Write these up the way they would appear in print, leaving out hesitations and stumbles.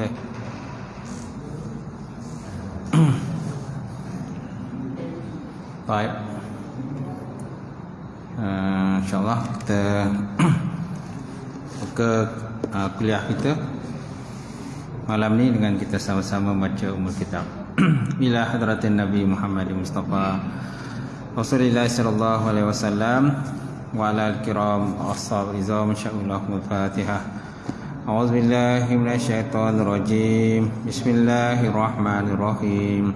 boleh. Baik. InsyaAllah kita buka kuliah kita malam ni dengan kita sama-sama baca umul kitab. Ila hadratin Nabi Muhammad Mustafa Rasulullah sallallahu alaihi wasallam wa ala al-kiram ashab izam insyaallah al-Fatihah. A'udzu billahi minasyaitonir rajim. Bismillahirrahmanirrahim.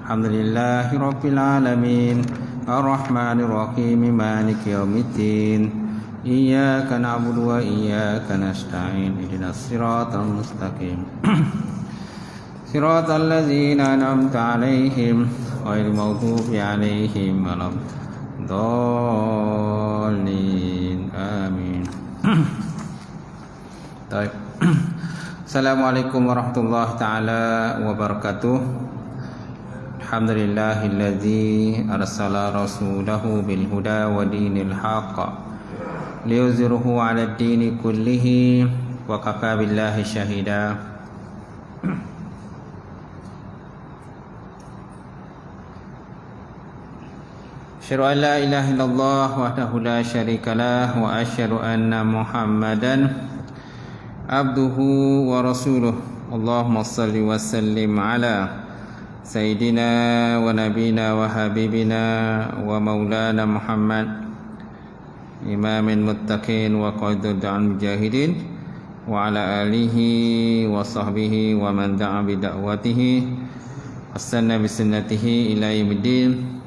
Alhamdulillahi rabbil alamin. Ar-Rahmanir Rahim. Maliki yaumiddin. Iyyaka na'budu wa iyyaka nasta'in. Ihdinas siratal mustaqim. Siratal ladzina an'amta 'alaihim ghairil maghdubi 'alaihim waladdallin. Amin. Baik. Assalamualaikum warahmatullahi taala wabarakatuh. Alhamdulillahilladzi arsala rasulahu bil huda wa dinil haqq liyuzhirahu 'alad dini kullihi wa kafa billahi syahida. Asyhadu an la ilaha illallah wahdahu la syarikalah wa asyhadu anna Muhammadan abduhu wa rasuluh. Allahumma salli wa sallim ala sayyidina wa nabina wa habibina wa maulana Muhammad imamil muttaqin wa qaidul mujahidin wa ala alihi wa sahbihi wa man da'a bi da'watihi wasanna bi sunnatihi ila yaumiddin.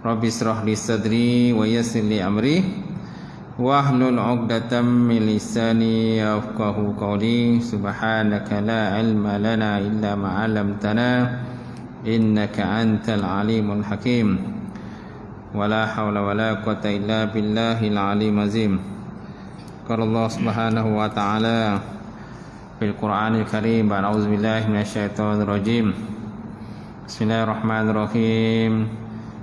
Rabbi israh li sadri wa yassir li amri wahlul 'uqdatam min lisani yafqahu qawli. Subhanaka la ilma lana illa ma 'allamtana innaka antal alimul hakim. Wala haula wala quwwata illa billahil alim azim. Qala Allah subhanahu wa ta'ala fil Qur'anil Karim. A'udzu billahi minasyaitonir rajim. Bismillahirrahmanirrahim.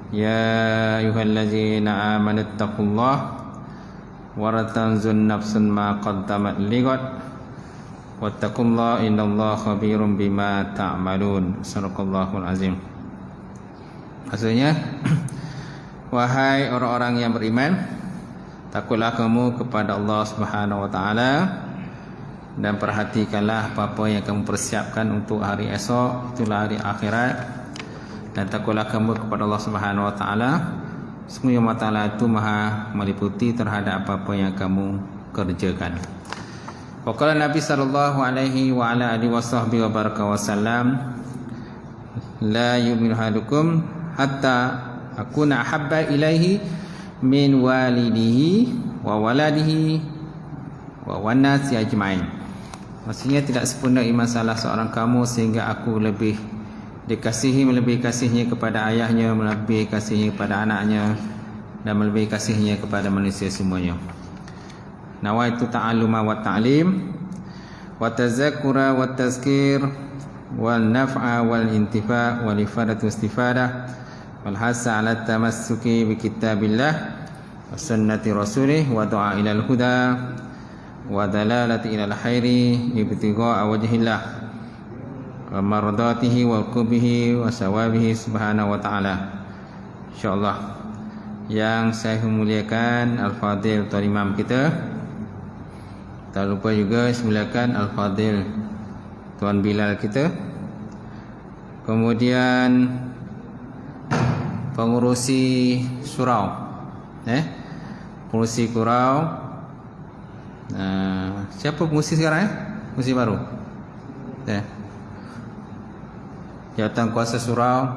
Ya ayyuhallazina amanu taqullaha wa tanzur nafsun ma qaddamat lighad wattaqullaha innallaha khabirum bima ta'malun. Sadaqallahul azim. Maksudnya, wahai orang-orang yang beriman, takutlah kamu kepada Allah Subhanahu wa taala dan perhatikanlah apa-apa yang kamu persiapkan untuk hari esok, itulah hari akhirat. Dan takutlah kamu kepada Allah Subhanahu wa taala. Sesungguhnya Allah Taala itu Maha meliputi terhadap apa-apa yang kamu kerjakan. Waqala Nabi sallallahu alaihi wa ala alihi wasahbihi wa baraka wasallam, la yu'minu ahadukum hatta akuna habba ilaihi min walidihi wa waladihi wa wanasi ajmain. Maksudnya tidak sempurna iman salah seorang kamu sehingga aku lebih dikasihi, melebihi kasihnya kepada ayahnya, melebihi kasihnya kepada anaknya, dan melebihi kasihnya kepada manusia semuanya. Nawaitu ta'alluma wa ta'lim wa tazakkura wa tazkir wal naf'a wal intifa' wal ifadatu istifadah wal hasa ala tamassuki bi kitabillah wa sunnati rasulih wa du'a ilal huda wa dalalati ilal khairi ibtigha'a wajhillah wa mardatihi wa qubihi wa sawabihi subhanahu wa ta'ala. InsyaAllah, yang saya memuliakan Al-Fadil Tuan Imam kita, tak lupa juga memuliakan Al-Fadil Tuan Bilal kita, kemudian pengurusi surau, pengurusi surau. Siapa pengurusi sekarang? Pengurusi baru, Jawatan Kuasa Surau,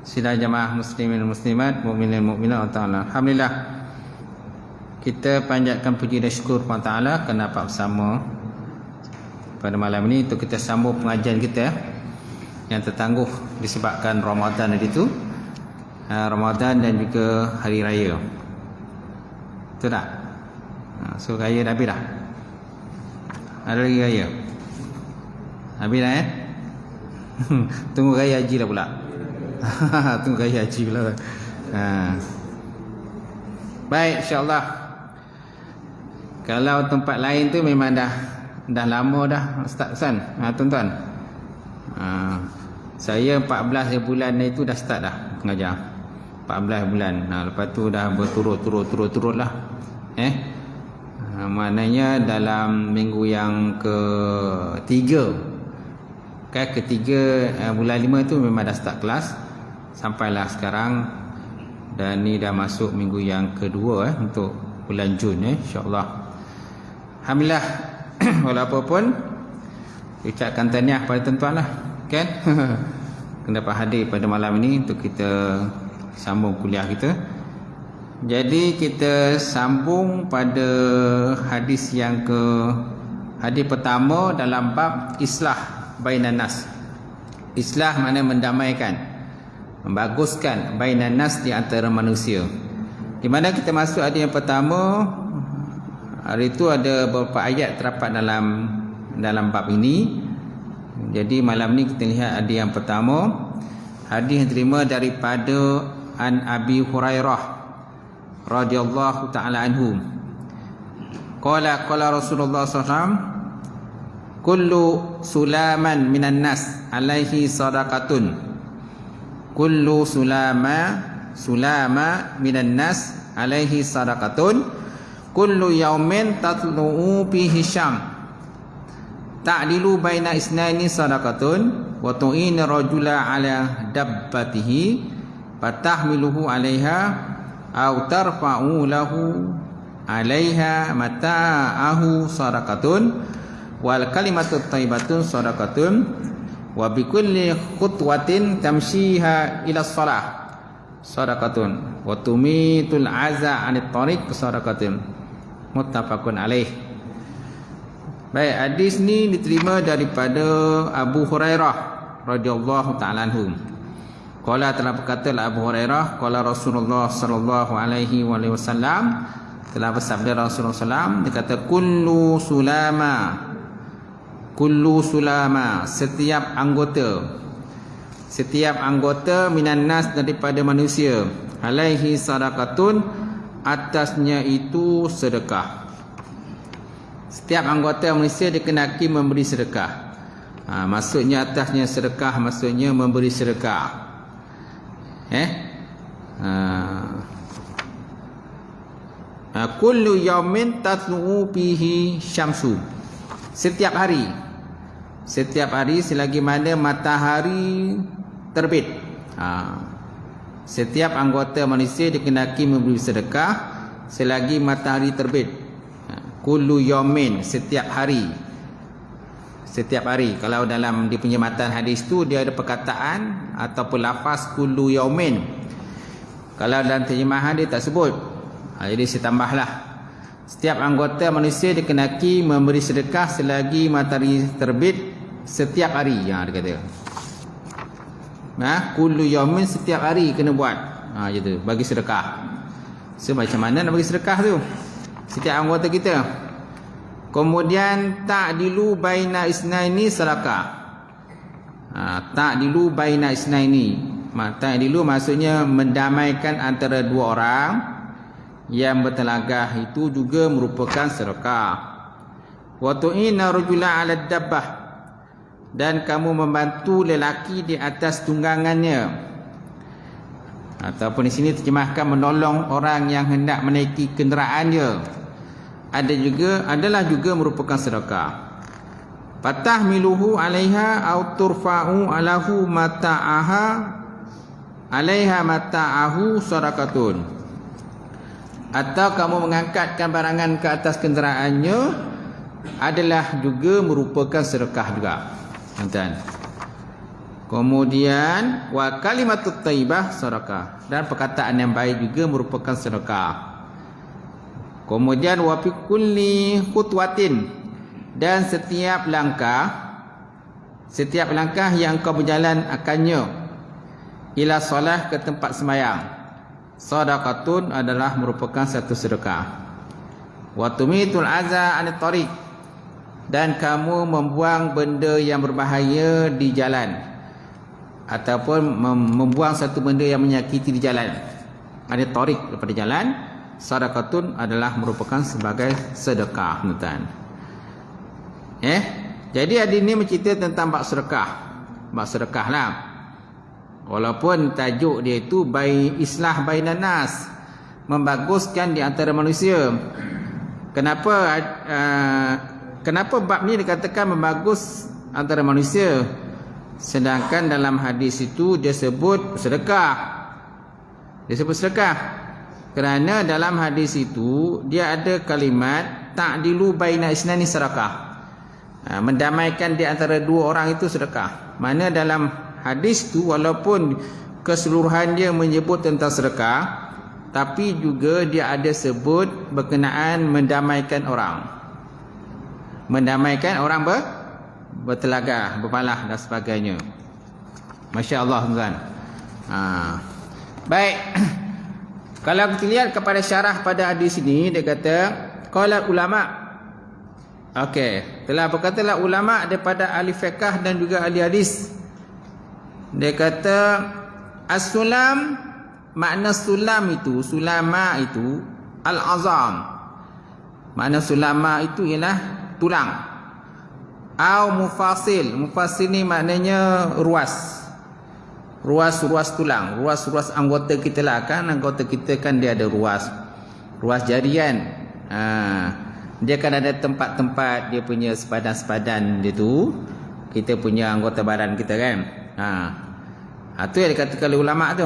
sila jamaah muslimin muslimat, mukminin mukminat taala. Alhamdulillah, kita panjatkan puji dan syukur kepada Taala kerana dapat bersama pada malam ini untuk kita sambung pengajian kita yang tertangguh disebabkan Ramadan itu, Ramadan dan juga hari raya. Betul tak? So raya dah habis dah. Ada lagi raya. Habis dah Tunggu raya haji lah pula. Tunggu raya haji pula. Baik, insyaAllah. Kalau tempat lain tu memang dah dah lama dah Ustaz Hasan. Tuan-tuan. Saya 14 bulan itu dah start dah mengajar. 14 bulan. Lepas tu dah berturut-turut lah. Maknanya dalam minggu yang ketiga, bulan 5 tu memang dah start kelas. Sampailah sekarang. Dan ni dah masuk minggu yang kedua untuk bulan Jun, insya-Allah. Alhamdulillah. Walaupun pun ucapkan tahniah pada tuan-tuan lah, kan? Kena dapat hadir pada malam ini untuk kita sambung kuliah kita. Jadi kita sambung pada hadis pertama dalam bab islah bainan nas. Islah maknanya mendamaikan, membaguskan bainan nas di antara manusia. Di mana kita masuk hadis yang pertama, hari itu ada beberapa ayat terdapat dalam bab ini. Jadi malam ni kita lihat hadis yang pertama. Hadis yang diterima daripada An Abi Hurairah radhiyallahu ta'ala anhu. Qala Rasulullah SAW, kullu sulaman minan nas alaihi sadaqatun. Kullu sulama minan nas alaihi sadaqatun. Kullu yaumin tatlu'u fihi syam. Ta'dilu baina isnaini sadaqatun wa tu'ina rajula ala dabbatihi fatahmiluhu 'alaiha aw tarfa'u lahu 'alaiha mata'ahu sadaqatun wal kalimatu thayyibatun sadaqatun wa bikulli khutwatin tamshiha ila shalah sadaqatun wa tumitul 'aza 'anit tariq sadaqatun. Muttafaqun alaih. Baik, hadis ni diterima daripada Abu Hurairah radhiyallahu ta'ala anhu. Qala telah berkata Abu Hurairah, qala Rasulullah sallallahu alaihi wasallam, telah bersabda Rasulullah sallam, dia kata kullu sulama, setiap anggota minan nas, daripada manusia, alaihi sadaqatun, atasnya itu sedekah. Setiap anggota manusia dikenaki memberi sedekah. Maksudnya atasnya sedekah, maksudnya memberi sedekah. Kullu yaumin tatlu'u fihi syamsu. Setiap hari selagi mana matahari terbit. Setiap anggota manusia dikenaki memberi sedekah selagi matahari terbit. Kullu yaumin, setiap hari. Kalau dalam di penyematan hadis tu dia ada perkataan ataupun lafaz kullu yaumin. Kalau dalam terjemahan dia tak sebut. Jadi saya tambahlah. Setiap anggota manusia dikenaki memberi sedekah selagi matahari terbit setiap hari. Dia kata. Kullu yaumin, setiap hari kena buat. Gitu, bagi sedekah. So macam mana nak bagi sedekah tu? Setiap anggota kita. Kemudian ta'dilu baina isnaini sedekah. Ta'dilu baina isnaini. Ta'dilu maksudnya mendamaikan antara dua orang yang bertelagah, itu juga merupakan sedekah. Wa tu'ina rajula 'ala dabbah, dan kamu membantu lelaki di atas tunggangannya. Ataupun di sini terjemahkan menolong orang yang hendak menaiki kenderaannya. Adalah juga merupakan sedekah. Fatahmiluhu 'alaiha aw turfa'u 'alahu mata'aha 'alaiha mata'ahu sadaqatun. Atau kamu mengangkatkan barangan ke atas kenderaannya adalah juga merupakan sedekah juga. Tuan-tuan. Kemudian wa kalimatut thayyibah sedekah, dan perkataan yang baik juga merupakan sedekah. Kemudian wa fi kulli khutwatin, dan setiap langkah yang kau berjalan akannya, ila solah, ke tempat sembahyang, sadaqatun, adalah merupakan satu sedekah. Wa tumitul aza anit tariq, dan kamu membuang benda yang berbahaya di jalan, ataupun membuang satu benda yang menyakiti di jalan. Anit tariq, daripada jalan. Sadaqatun adalah merupakan sebagai sedekah, tuan. Jadi hadis ni mencerita tentang bab sedekah. Bab sedekah lah. Walaupun tajuk dia itu islah bainan nas, membaguskan di antara manusia. Kenapa bab ni dikatakan membagus antara manusia, sedangkan dalam hadis itu dia sebut sedekah. Dia sebut sedekah kerana dalam hadis itu dia ada kalimat ta'dilu baina isnani sedekah, mendamaikan di antara dua orang itu sedekah. Mana dalam hadis tu walaupun keseluruhan dia menyebut tentang sedekah, tapi juga dia ada sebut berkenaan mendamaikan orang. Mendamaikan orang bertelagah, berpalah dan sebagainya. Masya Allah tuan. Baik. Kalau kita lihat kepada syarah pada hadis ini, dia kata qala ulama. Okey, telah berkatalah ulama daripada ahli fiqh dan juga ahli hadis. Dia kata as-sulam, makna sulam itu, sulama itu al-azam. Makna sulama itu ialah tulang. Au mufasil. Mufasil ni maknanya ruas. Ruas-ruas tulang, ruas-ruas anggota kita lah kan. Anggota kita kan dia ada ruas. Ruas jarian. Dia kan ada tempat-tempat dia punya sepadan-sepadan dia tu. Kita punya anggota badan kita kan. Itu yang dikatakan oleh ulama tu.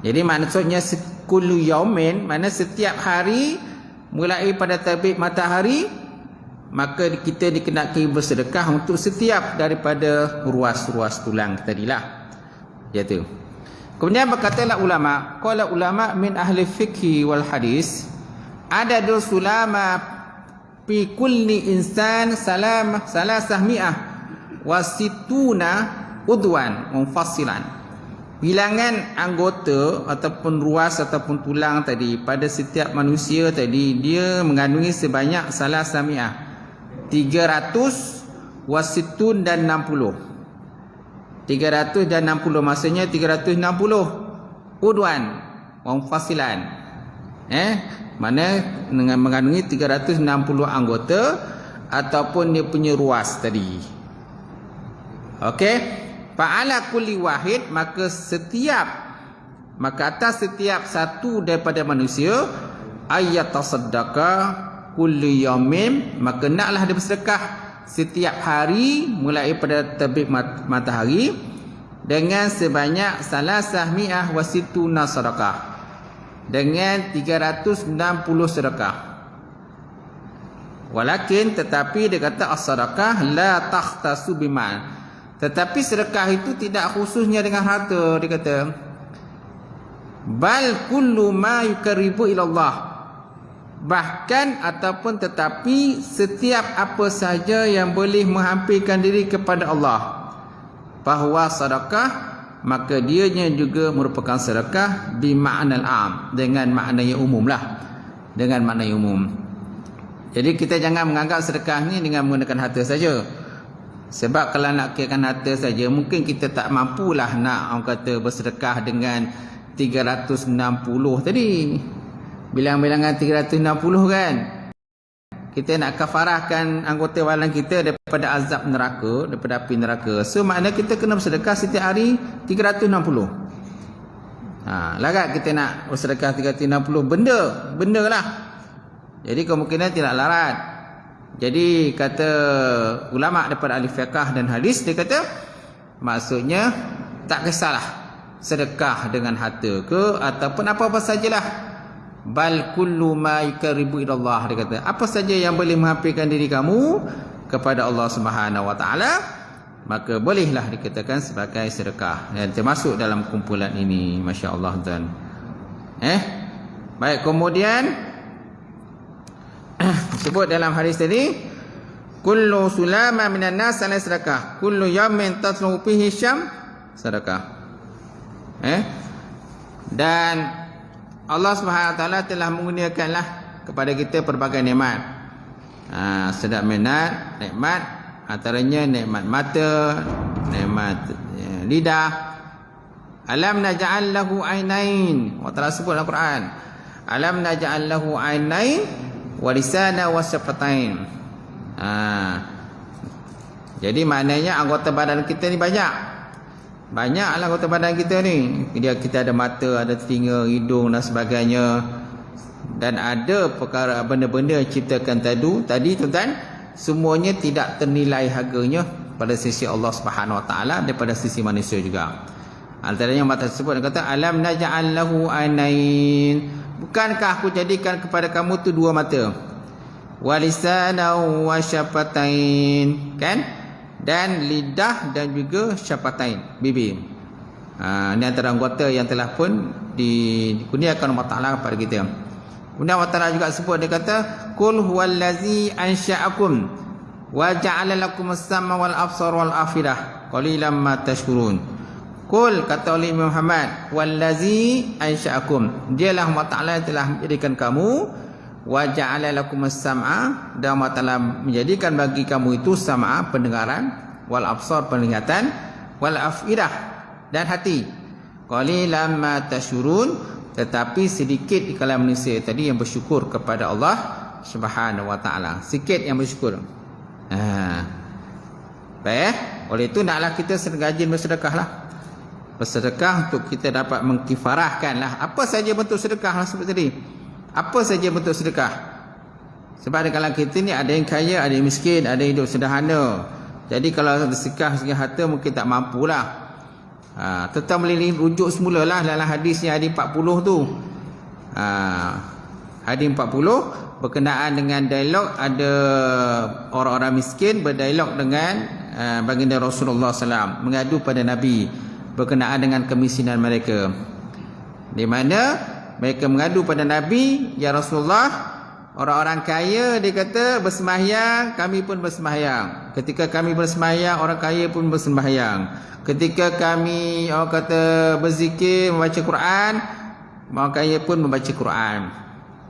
Jadi maksudnya kullu yaumin, mana setiap hari mulai pada terbit matahari, maka kita dikenaki bersedekah untuk setiap daripada ruas-ruas tulang tadilah. Iaitu. Kemudian berkatalah ulama, qala ulama min ahli fiqhi wal hadis, adadul sulama fi kulli insan salasah mi'ah wa situna udwan munfasilan. Bilangan anggota ataupun ruas ataupun tulang tadi pada setiap manusia tadi, dia mengandungi sebanyak salasah mi'ah, 300 wasitun dan 60. 300 dan 60 maksudnya 360 udwan munfasilan. Mana mengandungi 360 anggota ataupun dia punya ruas tadi. Okey, fa'ala kulli wahid, maka atas setiap satu daripada manusia ayatasaddaqa kulli yaumin, maka naklah dia bersedekah setiap hari mulai pada terbit matahari dengan sebanyak salasah mi'ah wasituna sedekah, dengan 360 sedekah. Walakin tetapi dia kata as-sedekah la takhtasu bimal, tetapi sedekah itu tidak khususnya dengan harta. Dia kata bal kullu ma yuqarribu ila Allah, bahkan ataupun tetapi setiap apa sahaja yang boleh menghampirkan diri kepada Allah, bahawa sedekah maka dianya juga merupakan sedekah bima'nal am, dengan makna yang umum lah, dengan makna yang umum. Jadi kita jangan menganggap sedekah ni dengan menggunakan harta saja. Sebab kalau nak kirakan harta saja, mungkin kita tak mampulah nak orang kata bersedekah dengan 360 tadi. Bilang-bilangan 360 kan. Kita nak kafarahkan anggota badan kita daripada azab neraka, daripada api neraka. So maknanya kita kena bersedekah setiap hari 360. Larat kita nak bersedekah 360 benda lah. Jadi kemungkinan tidak larat. Jadi kata ulama daripada ahli fiqh dan hadis, dia kata maksudnya tak kisahlah sedekah dengan harta ke ataupun apa-apa sajalah. Bal kullu ma yuqarribu ila Allah, dia kata apa saja yang boleh menghampirkan diri kamu kepada Allah Subhanahu wa taala, maka bolehlah dikatakan sebagai sedekah dan termasuk dalam kumpulan ini. Masya-Allah tuan. Baik, kemudian sebut dalam hadis tadi kullu sulama minan nas ala sedekah, kullu yawmin tatlu fihi syam sedekah. Dan Allah Subhanahu Wa Taala telah mengurniakanlah kepada kita pelbagai nikmat. Sedap nikmat antaranya nikmat mata, nikmat lidah. Alam naj'al lahu ainain. Allah Taala sebut dalam Quran. Alam naj'al lahu ainain wa lisana wa syafatain. Jadi maknanya anggota badan kita ni banyak. Banyaklah anggota badan kita ni. Kita ada mata, ada telinga, hidung dan sebagainya. Dan ada perkara benda-benda yang ciptakan tadi tuan-tuan, semuanya tidak ternilai harganya pada sisi Allah Subhanahu Wa Taala daripada sisi manusia juga. Antaranya mata tersebut dia kata alam naj'al lahu ainain. Bukankah aku jadikan kepada kamu tu dua mata? Walisanan wa syafatain, kan? Dan lidah dan juga syafatain, bibir. Ini antara anggota yang telah pun dikurniakan Allah Taala kepada kita. Kemudian Allah Taala juga sebut, dia kata qul huwallazi ansha'akum wa ja'ala lakumus sam'a wal absara wal afidah qalilan ma tashkurun. Qul, kata oleh Muhammad, wallazi ansha'akum, dialah Allah Taala yang telah menjadikan kamu, wa ja'ala lakumus sam'a, dan Allah Taala menjadikan bagi kamu itu sam'a, pendengaran, wal absar, penglihatan, wal afidah, dan hati. Qalilan ma tashkurun, tetapi sedikit di kalangan manusia tadi yang bersyukur kepada Allah Subhanahu Wa Taala. Sikit yang bersyukur. Baik, oleh itu naklah kita rajin bersedekahlah. Bersedekah untuk kita dapat mengkifarahkanlah apa saja bentuk sedekah lah seperti tadi. Apa saja bentuk sedekah. Sebab di kalangan kita ni ada yang kaya, ada yang miskin, ada yang hidup sederhana. Jadi kalau bersedekah segi harta mungkin tak mampulah. Tetap boleh rujuk semula lah dalam hadisnya hadis 40 tu. Hadis 40 berkenaan dengan dialog, ada orang-orang miskin berdialog dengan baginda Rasulullah SAW, mengadu pada Nabi berkenaan dengan kemiskinan mereka, di mana mereka mengadu pada Nabi, ya Rasulullah, orang-orang kaya dia kata bersembahyang, kami pun bersembahyang. Ketika kami bersembahyang, orang kaya pun bersembahyang. Ketika kami orang kata berzikir, membaca Quran, orang kaya pun membaca Quran.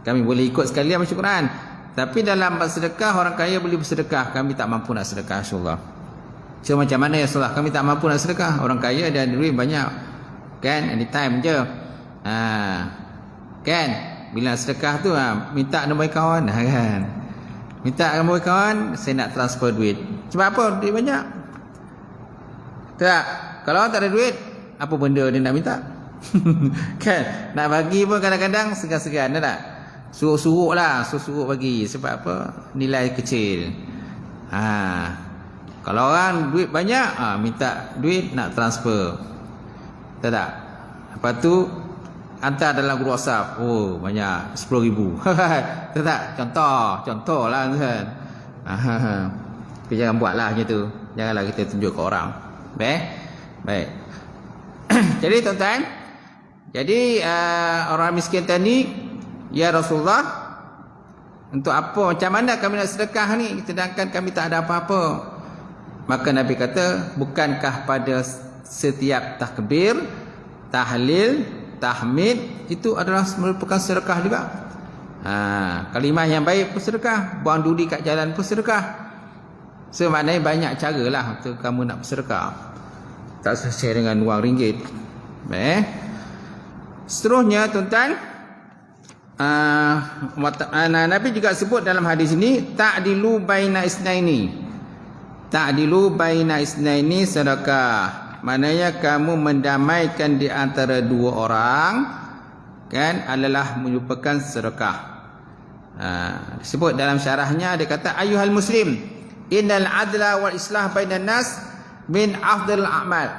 Kami boleh ikut sekalian baca Quran. Tapi dalam bersedekah, orang kaya boleh bersedekah, kami tak mampu nak sedekah, Rasulullah. So macam mana ya Rasulullah, kami tak mampu nak sedekah, orang kaya ada duit banyak, kan, anytime je. Kan, bila sedekah tu minta nombor kawan, kan, minta nombor kawan, saya nak transfer duit. Sebab apa? Duit banyak. Tak, kalau tak ada duit, apa benda dia nak minta? Kan, nak bagi pun kadang-kadang segan-segan, tak? Suruh-suruh lah, suruh-suruh bagi. Sebab apa? Nilai kecil. Kalau orang duit banyak, minta duit nak transfer. Tak? Lepas tu hantar dalam grup WhatsApp. Oh, banyak 10,000. Tak? Contoh lah kan. Tapi jangan buatlah macam tu. Janganlah kita tunjuk ke orang. Baik. Jadi tuan-tuan, orang miskin tadi, ya Rasulullah, untuk apa, macam mana kami nak sedekah ni sedangkan kami tak ada apa-apa? Maka Nabi kata, bukankah pada setiap takbir, tahlil, tahmid itu adalah merupakan sedekah juga? Kalimah yang baik pun sedekah, buang duri kat jalan pun sedekah. So maknanya banyak cara lah untuk kamu nak bersedekah. Tak sesuai dengan wang ringgit. Seterusnya tuan-tuan, Nabi juga sebut dalam hadis ini, ta'dilu baina isnaini. Ta'dilu baina isnaini sedekah. Maknanya kamu mendamaikan di antara dua orang, kan, adalah merupakan sedekah. Disebut dalam syarahnya, dia kata ayuhal muslim, innal adla wal islah bainan nas min afdal a'mal.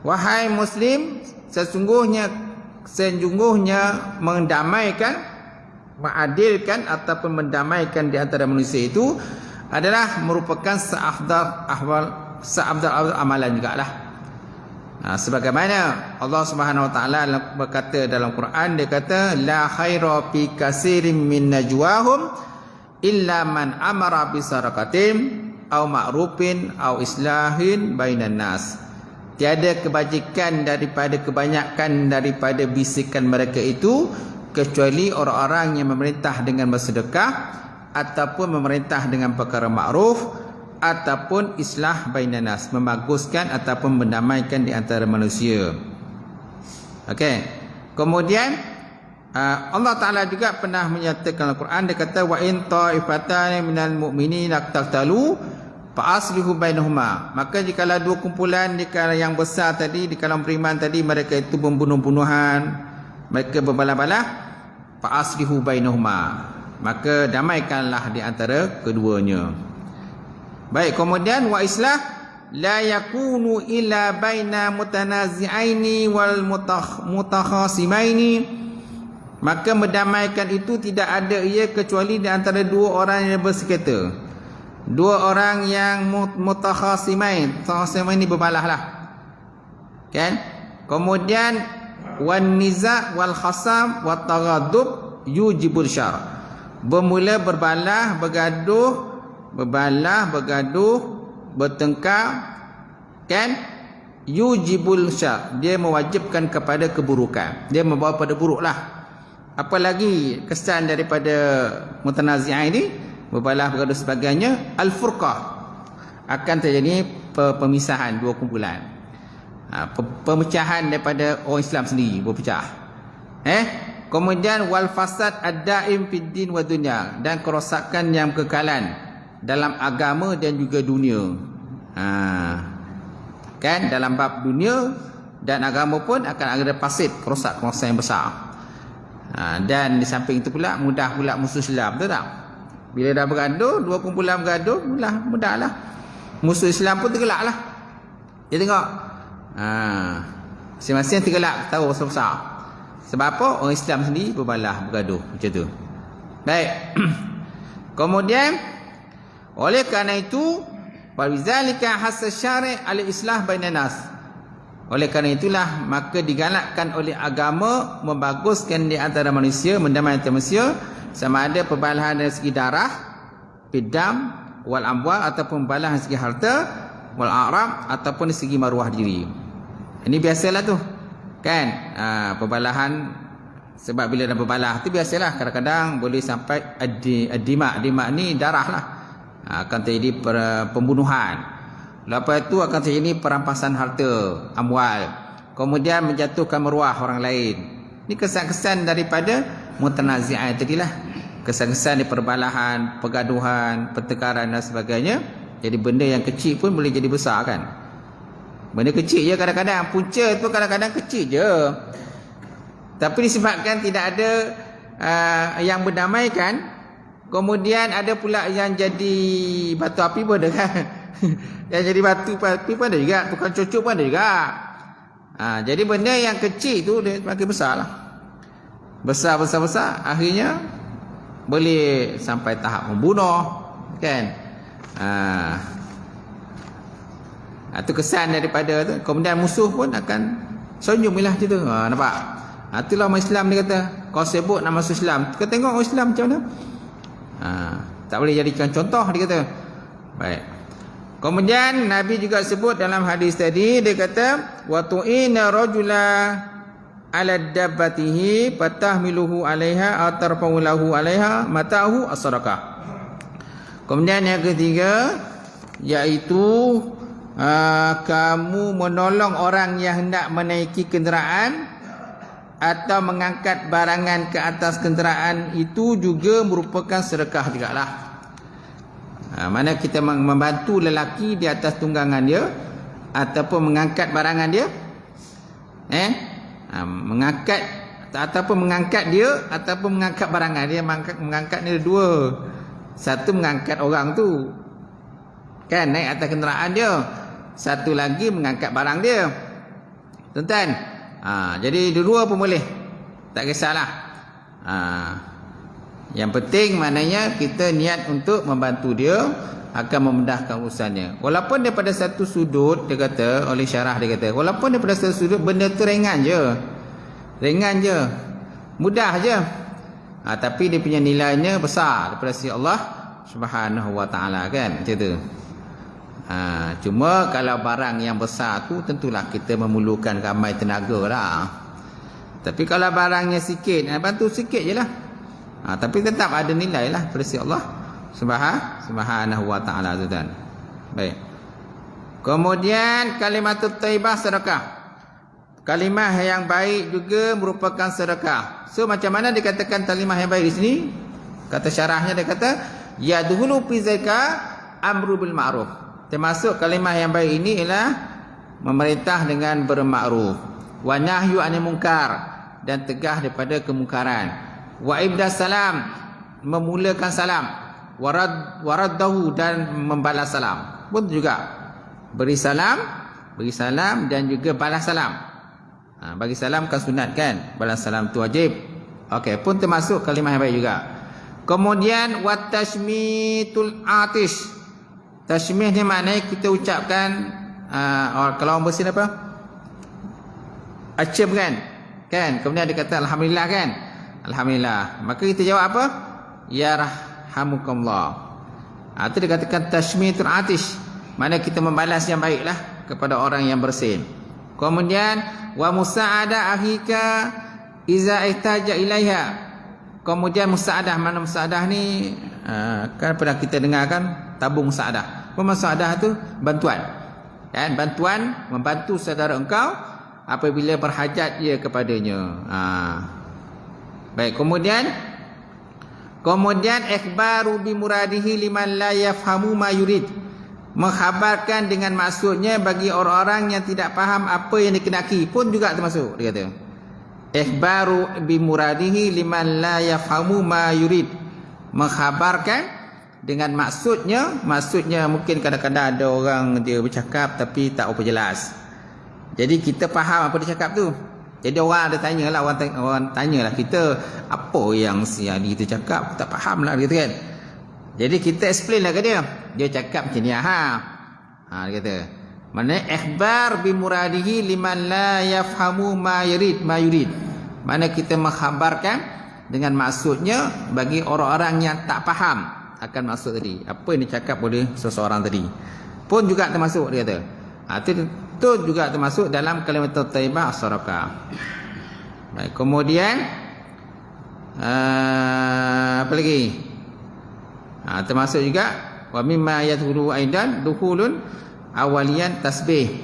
Wahai muslim, sesungguhnya mendamaikan, mengadilkan ataupun mendamaikan di antara manusia itu adalah merupakan seafdal amalan jugalah. Sebagaimana Allah Subhanahu Wa Taala berkata dalam Quran, dia kata la khaira fi katsirin min najwahum illa man amara bi sadaqatin aw ma'rufin aw islahin bainan nas. Tiada kebajikan daripada kebanyakan daripada bisikan mereka itu kecuali orang-orang yang memerintah dengan bersedekah ataupun memerintah dengan perkara ma'ruf ataupun islah bainan nas, membaguskan ataupun mendamaikan di antara manusia. Okey. Kemudian Allah Ta'ala juga pernah menyatakan dalam Al-Quran, dia kata wa in ta'ifatan minal mu'minina iqtatalu fa aslihu bainahuma. Maka jikalau dua kumpulan yang besar tadi di kalangan beriman tadi mereka itu membunuh-bunuhan, mereka berbalah-balah, fa aslihu bainahuma, maka damaikanlah di antara keduanya. Baik, kemudian wa islah la yakunu illa baina mutanazi'aini wal mutakhasimaini. Maka mendamaikan itu tidak ada ia kecuali di antara dua orang yang bersengketa. Dua orang yang mutakhasimain. Mutakhasimain ini berbalah lah. Kan? Kemudian wan niza' wal khasam wat taghadub yujibul syar. Bermula berbalah, bertengkar, kan? Yujibul syar. Dia mewajibkan kepada keburukan. Dia membawa pada buruklah. Apalagi kesan daripada mutanazi'ah ini, berbalah bergaduh sebagainya, al-furqah, akan terjadi pemisahan dua kumpulan, pemecahan daripada orang Islam sendiri, berpecah. Kemudian wal fasad ad-daim fid din wa dunya, dan kerosakan yang kekalan dalam agama dan juga dunia. Kan, dalam bab dunia dan agama pun akan ada fasid, kerosakan yang besar. Dan di samping itu pula mudah pula musuh Islam, betul tak? Bila dah bergaduh, dua kumpulan bergaduh, mudahlah musuh Islam pun tergelak lah. Dia tengok masing-masing tergelak, tahu besar-besar. Sebab apa? Orang Islam sendiri bergaduh macam tu. Baik. Kemudian oleh kerana itu, wa bizalika hasas syari' al-islah bainan nas. Oleh kerana itulah maka digalakkan oleh agama membaguskan di antara manusia, mendamaikan antara manusia, sama ada perbalahan dari segi darah, bidam, wal amwal, ataupun perbalahan dari segi harta, wal a'rab, ataupun dari segi maruah diri. Ini biasalah tu. Kan? Perbalahan, sebab bila dah berbalah tu biasalah kadang-kadang boleh sampai ad-dima'. Dima' ni darah lah. Akan terjadi pembunuhan. Lepas itu akan terjadi perampasan harta, amwal. Kemudian menjatuhkan maruah orang lain. Ini kesan-kesan daripada mutanazi'ah tadilah. Kesan-kesan di perbalahan, pergaduhan, pertengkaran dan sebagainya. Jadi benda yang kecil pun boleh jadi besar kan. Benda kecil je kadang-kadang. Punca tu kadang-kadang kecil je. Tapi disebabkan tidak ada yang berdamaikan, kemudian ada pula yang jadi batu api pun ada kan. Yang jadi batu api pun ada juga, tukang cucuk pun ada juga. Jadi benda yang kecil tu dia makin besar lah. Besar, akhirnya boleh sampai tahap membunuh kan. Itu kesan daripada tu. Kemudian musuh pun akan senyumilah macam tu. Nampak? Itulah orang Islam dia kata, kau sebut nama musuh Islam, kau tengok orang Islam macam mana. Tak boleh jadikan contoh, dia kata. Baik. Kemudian Nabi juga sebut dalam hadis tadi, dia kata wa tu'ina rajula ala dabbatihi fatahmiluhu 'alaiha aw tarfa'uhu 'alaiha mata'hu as-sadaqah. Kemudian yang ketiga iaitu kamu menolong orang yang hendak menaiki kenderaan atau mengangkat barangan ke atas kenderaan, itu juga merupakan sedekah jugalah. Mana kita membantu lelaki di atas tunggangan dia ataupun mengangkat barangan dia, mengangkat ataupun mengangkat dia ataupun mengangkat barangan dia. Mengangkat ni ada dua. Satu mengangkat orang tu kan, naik atas kenderaan dia. Satu lagi mengangkat barang dia. Tuan-tuan, jadi dua-dua pun boleh, tak kisahlah. Yang penting maknanya kita niat untuk membantu dia, akan memudahkan urusannya. Walaupun daripada satu sudut, dia kata, oleh syarah dia kata, walaupun daripada satu sudut benda tu ringan je, mudah je, tapi dia punya nilainya besar daripada sisi Allah Subhanahu wa taala kan, macam tu. Cuma kalau barang yang besar tu tentulah kita memerlukan ramai tenaga lah. Tapi kalau barangnya sikit, bantu sikit je lah. Tapi tetap ada nilai lah pada sisi Allah Subhanahu wa ta'ala tu kan. Baik. Kemudian kalimatut thayyibah sedekah. Kalimah yang baik juga merupakan sedekah. So macam mana dikatakan kalimah yang baik di sini? Kata syarahnya dia kata, yadkhulu fi zakah amru bil ma'ruf. Termasuk kalimah yang baik ini ialah memerintah dengan bermakruf, wa nahyu 'anil munkar, dan tegah daripada kemungkaran, wa ibdas salam, memulakan salam, waraddahu, dan membalas salam. Pun juga beri salam dan juga balas salam. Bagi salam kan sunat kan, balas salam tu wajib. Okey, pun termasuk kalimah yang baik juga. Kemudian wat tashmitul atish. Tashmih ni maknanya kita ucapkan kalau orang bersin apa? Acem kan? Kemudian dia kata alhamdulillah kan? Alhamdulillah. Maka kita jawab apa? Ya rahmukallah. Itu dikatakan tashmitul atish. Mana kita membalas yang baiklah kepada orang yang bersin. Kemudian wa musa'ada akhika iza ihtaja ilaiha. Kemudian musa'adah, mana musa'adah ni kan pernah kita dengar kan, tabung musa'adah. Apa musa'adah tu? Bantuan. Dan bantuan, membantu saudara engkau apabila berhajat ia kepadanya. Baik, kemudian ikhbaru bi muradihi liman la yafhamu ma yurid. Mengkhabarkan dengan maksudnya bagi orang-orang yang tidak faham apa yang dikenaki pun juga termasuk, dia kata. Ikhbaru bi muradihi liman la yafhamu ma yurid. Mengkhabarkan dengan maksudnya mungkin kadang-kadang ada orang dia bercakap tapi tak apa jelas. Jadi kita faham apa dia cakap tu. Jadi orang ada tanyalah, orang tanyalah kita, apa yang si Ali tu cakap tak faham lah gitu kan. Jadi kita explain lah ke dia. Dia cakap macam ni, dia kata. Mana ikhbar bi muradihi liman la yafhamu ma yurid. Mana kita mengkhabarkan dengan maksudnya bagi orang-orang yang tak faham akan maksud tadi. Apa yang dicakap oleh seseorang tadi. Pun juga termasuk, dia kata. Itu juga termasuk dalam kalimat thayyibah as-sadaqah. Baik, kemudian apa lagi? Termasuk juga wa mimma yadhuru aidan dukhulun awalian tasbih.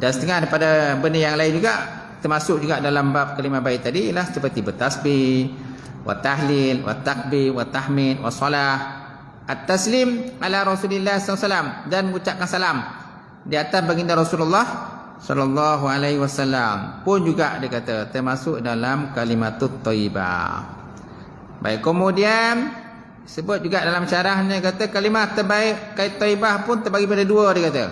Dan setengah daripada benda yang lain juga termasuk juga dalam bab kalimah baik tadi ialah seperti bertasbih, wa tahlil, wa takbir, wa tahmid, wa solah, at-taslim ala Rasulillah SAW, dan mengucapkan salam di atas baginda Rasulullah sallallahu alaihi wasallam pun juga dia kata termasuk dalam kalimatut thayyibah. Baik, kemudian sebut juga dalam syarahnya kata kalimah terbaik kait thayyibah pun terbagi pada dua, dia kata.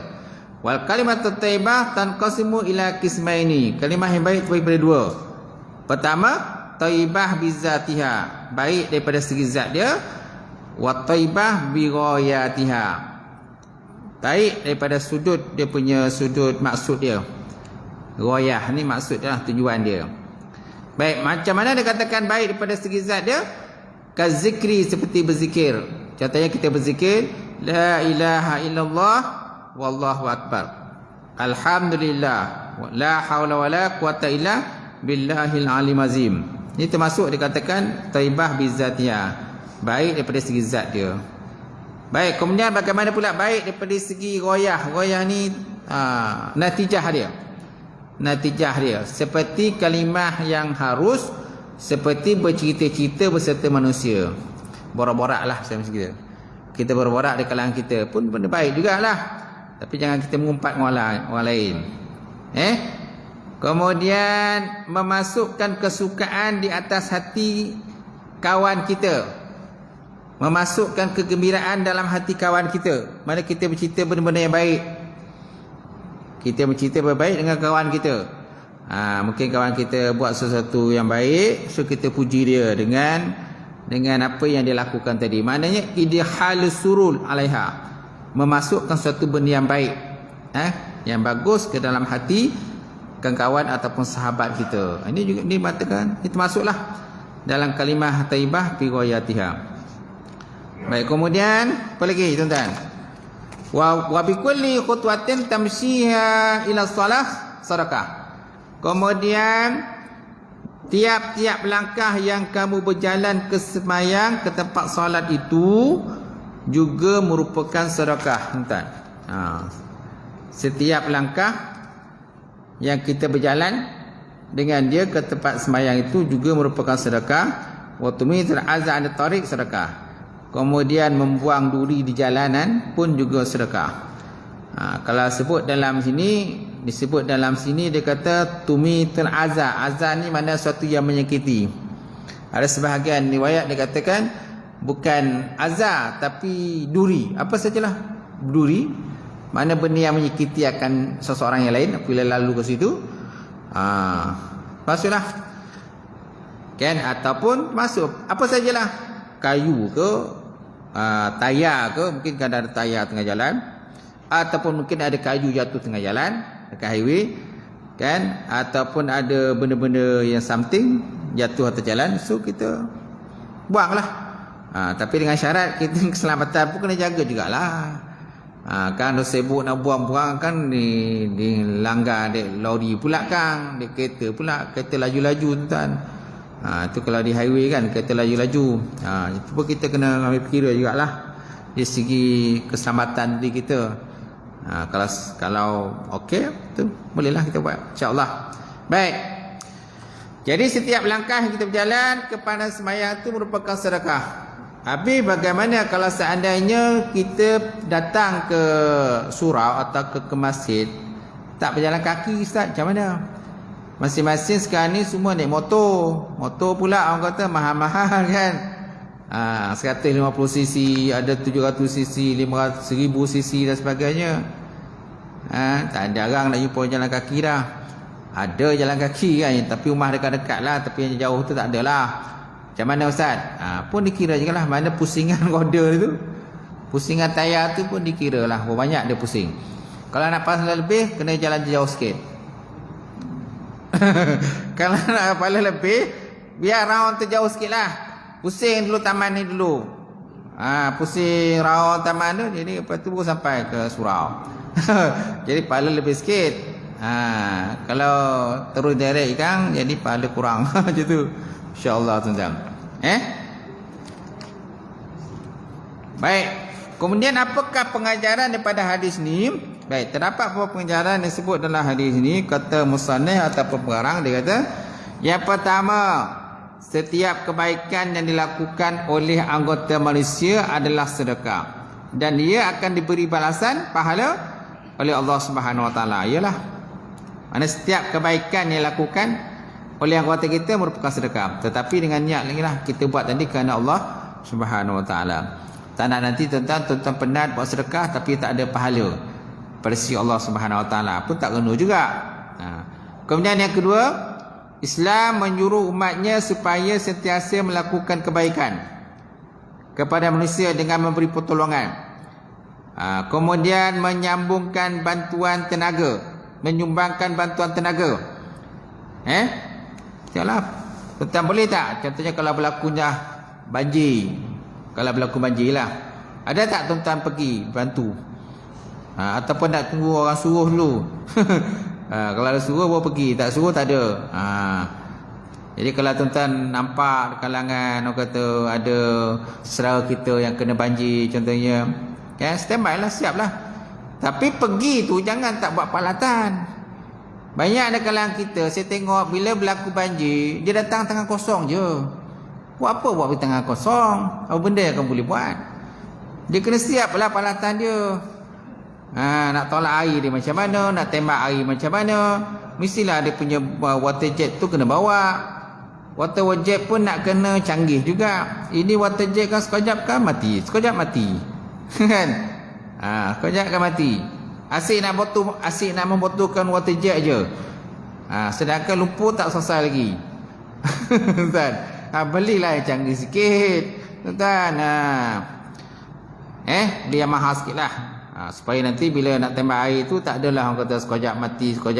Wal kalimatut thayyibah tanqasimu ila qismaini. Kalimah yang baik terbagi pada dua. Pertama, thayyibah bizatiha, baik daripada segi zat dia, wa thayyibah bi ghayatiha, baik daripada sudut dia punya sudut maksud dia. Ghayah ni maksud dia, tujuan dia. Baik, macam mana dia katakan baik daripada segi zat dia? Kazikri, seperti berzikir. Contohnya kita berzikir la ilaha illallah wallahu akbar, alhamdulillah, la haula wala quwata illa billahil alim azim. Ini termasuk dikatakan thayyibah bizatiha, baik daripada segi zat dia. Baik, kemudian bagaimana pula baik daripada segi ghayah? Ghayah ni natijah dia. Seperti kalimah yang harus, seperti bercerita-cerita beserta manusia. Borak-borak lah macam kita. Kita berborak di kalangan kita pun benda baik jugalah. Tapi jangan kita mengumpat dengan orang lain. Kemudian memasukkan kesukaan di atas hati kawan kita. Memasukkan kegembiraan dalam hati kawan kita. Mana kita bercerita benda-benda yang baik. Kita bercerita baik dengan kawan kita. Mungkin kawan kita buat sesuatu yang baik, so kita puji dia dengan apa yang dia lakukan tadi. Maknanya idhalus surul alaiha, memasukkan suatu benda yang baik, yang bagus ke dalam hati kawan ataupun sahabat kita. Ini juga dimatakan, itu masuklah dalam kalimah thayyibah fi ghayatiha. Baik, kemudian apa lagi tuan-tuan? Wa bi kulli khutwatin tamshiha ila shalah sadaqah. Kemudian tiap-tiap langkah yang kamu berjalan ke sembahyang, ke tempat solat itu juga merupakan sedekah, tuan. Setiap langkah yang kita berjalan dengan dia ke tempat sembahyang itu juga merupakan sedekah. Wa tumithil azza an tariq sedekah. kemudian membuang duri di jalanan pun juga sedekah. Kalau disebut dalam sini dia kata tumitul azza. Azza ni mana sesuatu yang menyakiti. Ada sebahagian riwayat dia katakan bukan azza tapi duri. Apa sajalah duri, mana benda yang menyakiti akan seseorang yang lain apabila lalu ke situ. Masuklah. Kan, ataupun masuk apa sajalah, kayu ke, tayar ke, mungkin kan ada tayar tengah jalan, ataupun mungkin ada kayu jatuh tengah jalan dekat highway kan, ataupun ada benda-benda yang something jatuh atas jalan, so kita buanglah. Tapi dengan syarat kita keselamatan pun kena jaga jugalah. Kan dah sibuk nak buang-buang kan di langgar di lori pula kan, di kereta pula, kereta laju-laju tuan. Itu kalau di highway kan kereta laju-laju. Itu pun kita kena ambil kira jugalah dari segi keselamatan diri kita. Kalau okey tu bolehlah kita buat insya-Allah. Baik. Jadi setiap langkah yang kita berjalan kepada sembahyang itu merupakan sedekah. Habis bagaimana kalau seandainya kita datang ke surau atau ke masjid tak berjalan kaki, Ustaz, macam mana? Masing-masing sekarang ni semua naik motor. Motor pula orang kata mahal-mahal kan. 150cc, ada 700cc, 500, 1000cc dan sebagainya. Tak ada orang nak jumpa jalan kaki dah. Ada jalan kaki kan, tapi rumah dekat-dekat lah, tapi yang jauh tu tak ada lah. Macam mana Ustaz? Pun dikira je lah mana pusingan roda tu, pusingan tayar tu pun dikira lah berapa banyak dia pusing. Kalau nak pala lebih kena jalan jauh sikit. Kalau nak pala lebih biar round tu jauh sikit lah. Pusing dulu taman ni dulu. Pusing round taman tu, jadi lepas tu baru sampai ke surau. Jadi pala lebih sikit. Kalau terus direct kan, jadi pala kurang. Macam tu. InsyaAllah tuan-tuan. Baik. Kemudian apakah pengajaran daripada hadis ni? Baik, terdapat beberapa pengajaran yang disebut dalam hadis ni. Kata musannif ataupun pengarang, dia kata yang pertama, setiap kebaikan yang dilakukan oleh anggota manusia adalah sedekah, dan ia akan diberi balasan pahala oleh Allah Subhanahu Wa Taala. Ialah mana setiap kebaikan yang dilakukan oleh anggota kita merupakan sedekah, tetapi dengan niat lagi lah, kita buat tadi kerana Allah Subhanahu Wa Taala. Tak nak nanti tuan-tuan penat buat sedekah tapi tak ada pahala pada sisi Allah Subhanahu Wa Taala pun tak kena juga. Kemudian yang kedua, Islam menyuruh umatnya supaya sentiasa melakukan kebaikan kepada manusia dengan memberi pertolongan. Kemudian menyambungkan bantuan tenaga, menyumbangkan bantuan tenaga. Yalah, tuan boleh tak? Contohnya kalau berlakunya banjir, kalau berlaku banjir lah, ada tak tuan-tuan pergi bantu? Ataupun nak tunggu orang suruh dulu? Kalau ada suruh baru pergi, tak suruh tak ada. Jadi kalau tuan-tuan nampak kalangan orang kata ada saudara kita yang kena banjir contohnya, standby lah, siap lah. Tapi pergi tu jangan tak buat peralatan. Banyak ada kalangan kita, saya tengok bila berlaku banjir, dia datang tangan kosong je. Buat apa buat tangan kosong? Apa benda yang kamu boleh buat? Dia kena siap lah peralatan dia. Nak tolak air dia macam mana, nak tembak air macam mana, mestilah dia punya water jet tu kena bawa. Water jet pun nak kena canggih juga. Ini water jet kan sekejap kan mati, sekejap mati. Kan? Sekejap kan mati. Asyik nak membotolkan water jet je. Sedangkan lumpur tak selesai lagi. Tuan, belilah yang canggih sikit. Tuan, dia mahal sikit lah. Supaya nanti bila nak tembak air tu tak adalah orang kata sekejap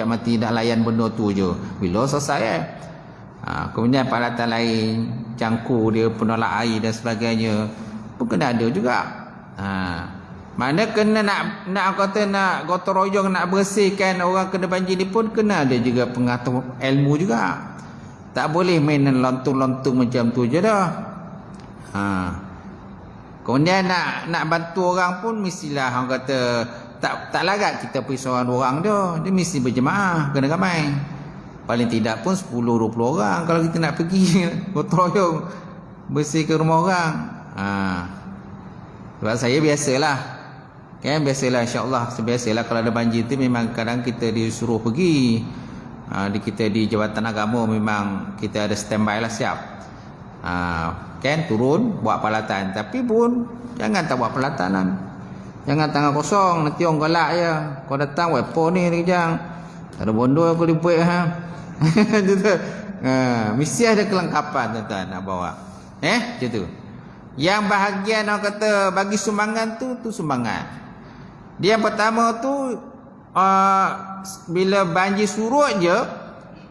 mati nak layan benda tu je. Bila selesai kemudian peralatan lain, cangkul dia, penolak air dan sebagainya pun kena ada juga. Mana kena nak orang kata nak gotong royong nak bersihkan orang kena banjir ni pun kena ada juga pengatur ilmu juga. Tak boleh main lontung-lontung macam tu je dah. Kemudian nak bantu orang pun mestilah orang kata tak larat kita pergi seorang dua orang dia mesti berjemaah, kena ramai. Paling tidak pun 10-20 orang kalau kita nak pergi gotong royong bersihkan rumah orang. Sebab saya biasalah, kan, biasalah insya-Allah, biasalah kalau ada banjir tu memang kadang kita disuruh pergi. Kita di Jabatan Agama memang kita ada standby lah, siap. Kan, turun buat peralatan, tapi pun jangan tak buat peralatanan. Jangan tangan kosong, nanti orang galak je. Kau datang apa ni kejang. Tak ada bondo aku dibuat mesti ada kelengkapan tuan-tuan nak bawa. Macam tu. Yang bahagian orang kata bagi sumbangan tu sumbangan. Dia yang pertama tu bila banjir surut je,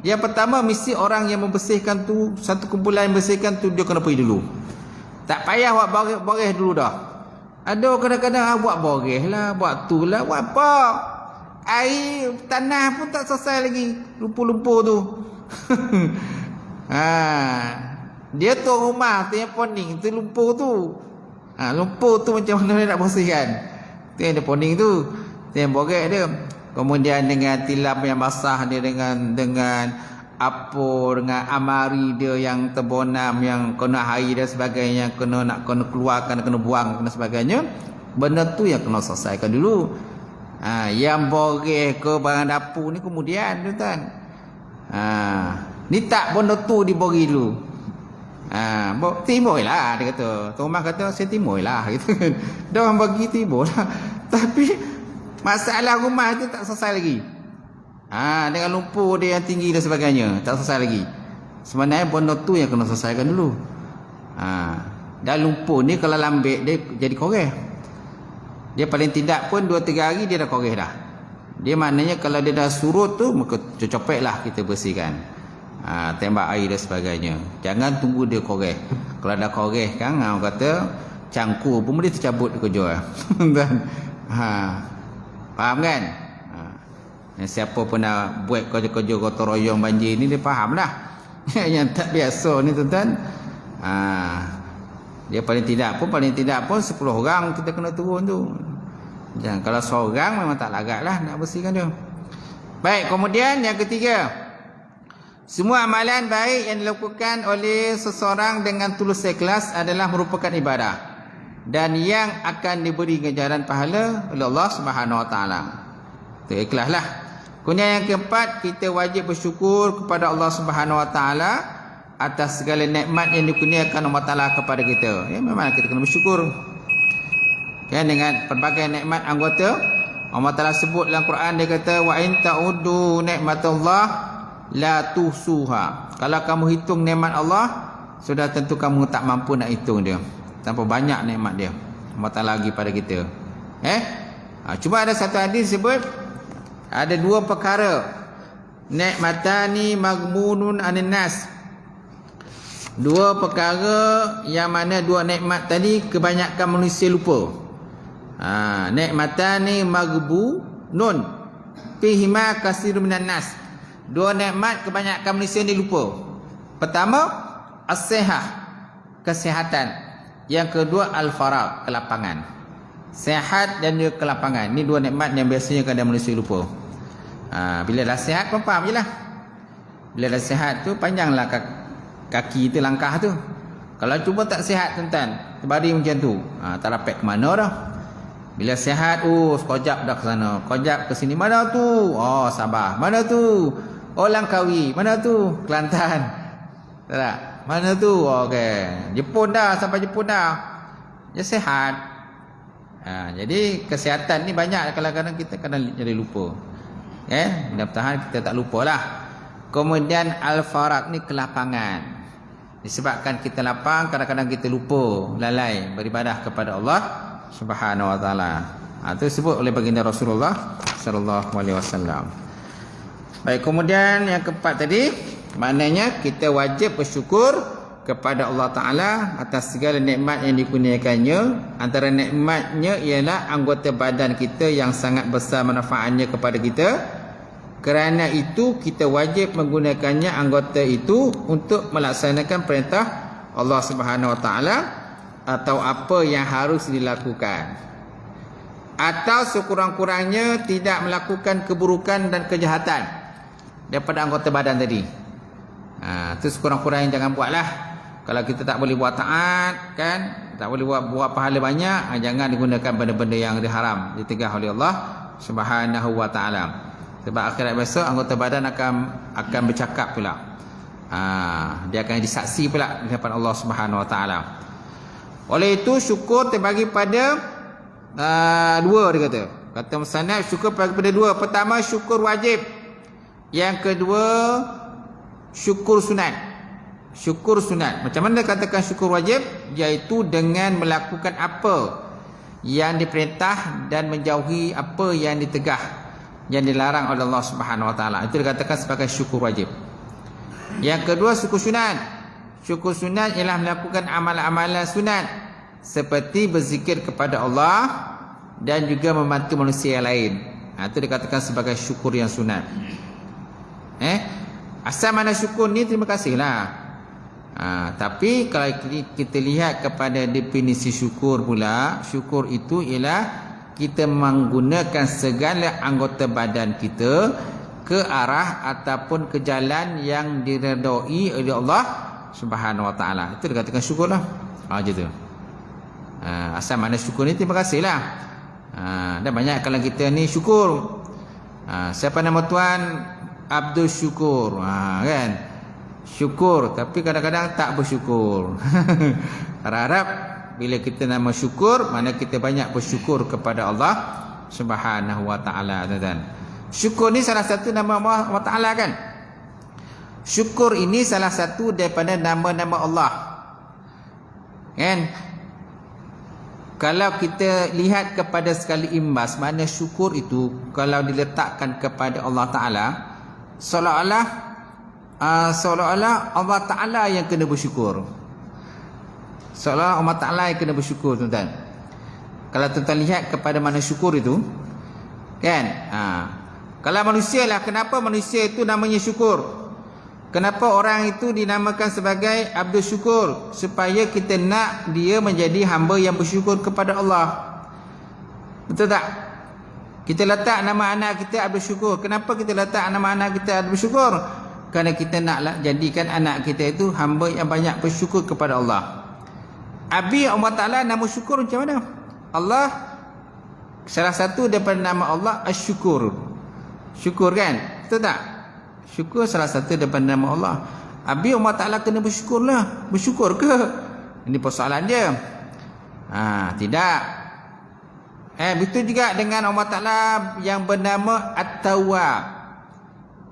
dia pertama mesti orang yang membersihkan tu, satu kumpulan yang membersihkan tu dia kena pergi dulu. Tak payah buat boreh dulu dah. Ada kadang-kadang buat boreh lah, buat tu lah, buat apa? Air tanah pun tak selesai lagi, lumpur-lumpur tu. Dia tu rumah tu yang poning tu lumpur tu. Lumpur tu macam mana nak bersihkan? Tu yang dia poning tu. Tu yang boreh dia. Kemudian dengan tilam yang basah dia, dengan apa, dengan amari dia yang terbonam, yang kena air dan sebagainya, kena keluarkan, kena buang dan sebagainya. Benda tu yang kena selesaikan dulu. Yang boreh ke barang dapur ni kemudian tuan. Ni tak benda tu dibori dulu. Timur lah dia kata. Tuan rumah kata saya timur lah gitu kan. Dia orang bagi timur lah. Tapi masalah rumah tu tak selesai lagi. Dengan lumpur dia yang tinggi dan sebagainya, tak selesai lagi. Sebenarnya benda tu yang kena selesaikan dulu. Dan lumpur ni kalau lambik dia jadi koreh. Dia paling tidak pun 2-3 hari dia dah koreh dah. Dia maknanya kalau dia dah surut tu, maka copek lah kita bersihkan. Tembak air dan sebagainya. Jangan tunggu dia koreh. Kalau dah koreh kan, orang kata cangkul pun boleh tercabut kerja. Dan faham kan? Siapa pun nak buat kerja-kerja gotong royong banjir ni, dia faham lah. Yang tak biasa ni tuan-tuan, dia paling tidak pun 10 orang kita kena turun tu. Jangan, kalau seorang memang tak lagat lah nak bersihkan dia. Baik, kemudian yang ketiga, semua amalan baik yang dilakukan oleh seseorang dengan tulus ikhlas adalah merupakan ibadah dan yang akan diberi ganjaran pahala oleh Allah Subhanahu Wa Taala. Itu ikhlaslah. Kemudian yang keempat, kita wajib bersyukur kepada Allah Subhanahu Wa Taala atas segala nikmat yang dikurniakan Allah Taala kepada kita. Ya, memang kita kena bersyukur. Kan, dengan pelbagai nikmat anggota Allah Taala sebut dalam Quran, dia kata wa in ta'uddu nikmatallah la tuhsuha. Kalau kamu hitung nikmat Allah, sudah tentu kamu tak mampu nak hitung dia. Tanpa banyak nikmat dia Allah Taala bagi pada kita. Cuma ada satu hadis sebut ada 2 perkara, nikmatani maghmunun anin nas. 2 perkara yang mana 2 nikmat tadi kebanyakan manusia lupa. Nikmatani maghbunun fihima katsirun minan nas. 2 nikmat kebanyakan manusia ni lupa. Pertama, as-sihah, kesihatan. Yang kedua, al-faragh, kelapangan. Sehat dan juga kelapangan. Ini 2 nikmat yang biasanya kadang manusia lupa. Bila dah sihat pun faham je lah. Bila dah sihat tu panjanglah kaki tu, langkah tu. Kalau cuba tak sihat tuan-tuan, terbaring macam tu, tak dapat ke mana dah. Bila sihat, sekejap dah ke sana, sekejap ke sini. Mana tu? Sabah. Mana tu? Langkawi. Mana tu? Kelantan. Tak? Mana tu? Okey. Jepun dah, sampai Jepun dah. Dia sihat. Jadi kesihatan ni banyak kadang-kadang kita kadang jadi lupa. Mudah-mudahan kita tak lupalah. Kemudian al-faragh ni kelapangan. Disebabkan kita lapang, kadang-kadang kita lupa, lalai beribadah kepada Allah Subhanahu Wa Taala. Itu disebut oleh baginda Rasulullah sallallahu alaihi wasallam. Baik, kemudian yang keempat tadi, maknanya kita wajib bersyukur kepada Allah Ta'ala atas segala nikmat yang dikurniakannya. Antara nikmatnya ialah anggota badan kita yang sangat besar manfaatnya kepada kita. Kerana itu kita wajib menggunakannya anggota itu untuk melaksanakan perintah Allah Subhanahu Wa Taala atau apa yang harus dilakukan, atau sekurang-kurangnya tidak melakukan keburukan dan kejahatan daripada anggota badan tadi. Itu sekurang-kurangnya jangan buatlah. Kalau kita tak boleh buat taat, kan, Tak boleh buat pahala banyak, jangan digunakan benda-benda yang diharam, ditegah oleh Allah Subhanahu wa taala. Sebab akhirat besok anggota badan akan bercakap pula. Dia akan disaksi pula di hadapan Allah Subhanahu wa taala. Oleh itu syukur terbagi pada dua, dia kata. Kata musannaf, syukur terbagi pada dua. Pertama syukur wajib. Yang kedua syukur sunat. Syukur sunat. Macam mana katakan syukur wajib? Iaitu dengan melakukan apa yang diperintah dan menjauhi apa yang ditegah, yang dilarang oleh Allah Subhanahu wa taala. Itu dikatakan sebagai syukur wajib. Yang kedua syukur sunat. Syukur sunat ialah melakukan amalan-amalan sunat seperti berzikir kepada Allah dan juga membantu manusia yang lain. Itu dikatakan sebagai syukur yang sunat. Asal mana syukur ni terima kasihlah. Tapi kalau kita lihat kepada definisi syukur pula, syukur itu ialah kita menggunakan segala anggota badan kita ke arah ataupun ke jalan yang diredai oleh Allah Subhanahu wa taala. Itu dikatakan syukurlah. Macam tu. Asal makna syukur ni terima kasihlah. Dan banyak kalau kita ni syukur. Siapa nama tuan? Abdul Syukur. Kan? Syukur tapi kadang-kadang tak bersyukur. Harap bila kita nama syukur, mana kita banyak bersyukur kepada Allah Subhanahu wa taala, tuan-tuan. Syukur ni salah satu nama Allah Taala kan? Syukur ini salah satu daripada nama-nama Allah. Kan? Kalau kita lihat kepada sekali imbas, mana syukur itu kalau diletakkan kepada Allah Taala, seolah-olah Allah Ta'ala yang kena bersyukur. Seolah Allah Ta'ala yang kena bersyukur, tuan-tuan. Kalau tuan-tuan lihat kepada mana syukur itu, kan? Kalau manusia lah, kenapa manusia itu namanya syukur? Kenapa orang itu dinamakan sebagai Abdul Syukur? Supaya kita nak dia menjadi hamba yang bersyukur kepada Allah. Betul tak? Kita letak nama anak kita Abdul Syukur. Kenapa kita letak nama anak kita Abdul Syukur? Kerana kita nak jadikan anak kita itu hamba yang banyak bersyukur kepada Allah. Abi Allah Ta'ala nama syukur macam mana? Allah, salah satu daripada nama Allah Asy-Syukur. Syukur kan? Betul tak? Syukur salah satu daripada nama Allah. Abi Allah Ta'ala kena bersyukurlah. Bersyukur ke? Ini persoalan dia. Tidak. Begitu juga dengan Allah Ta'ala yang bernama At-Tawwab.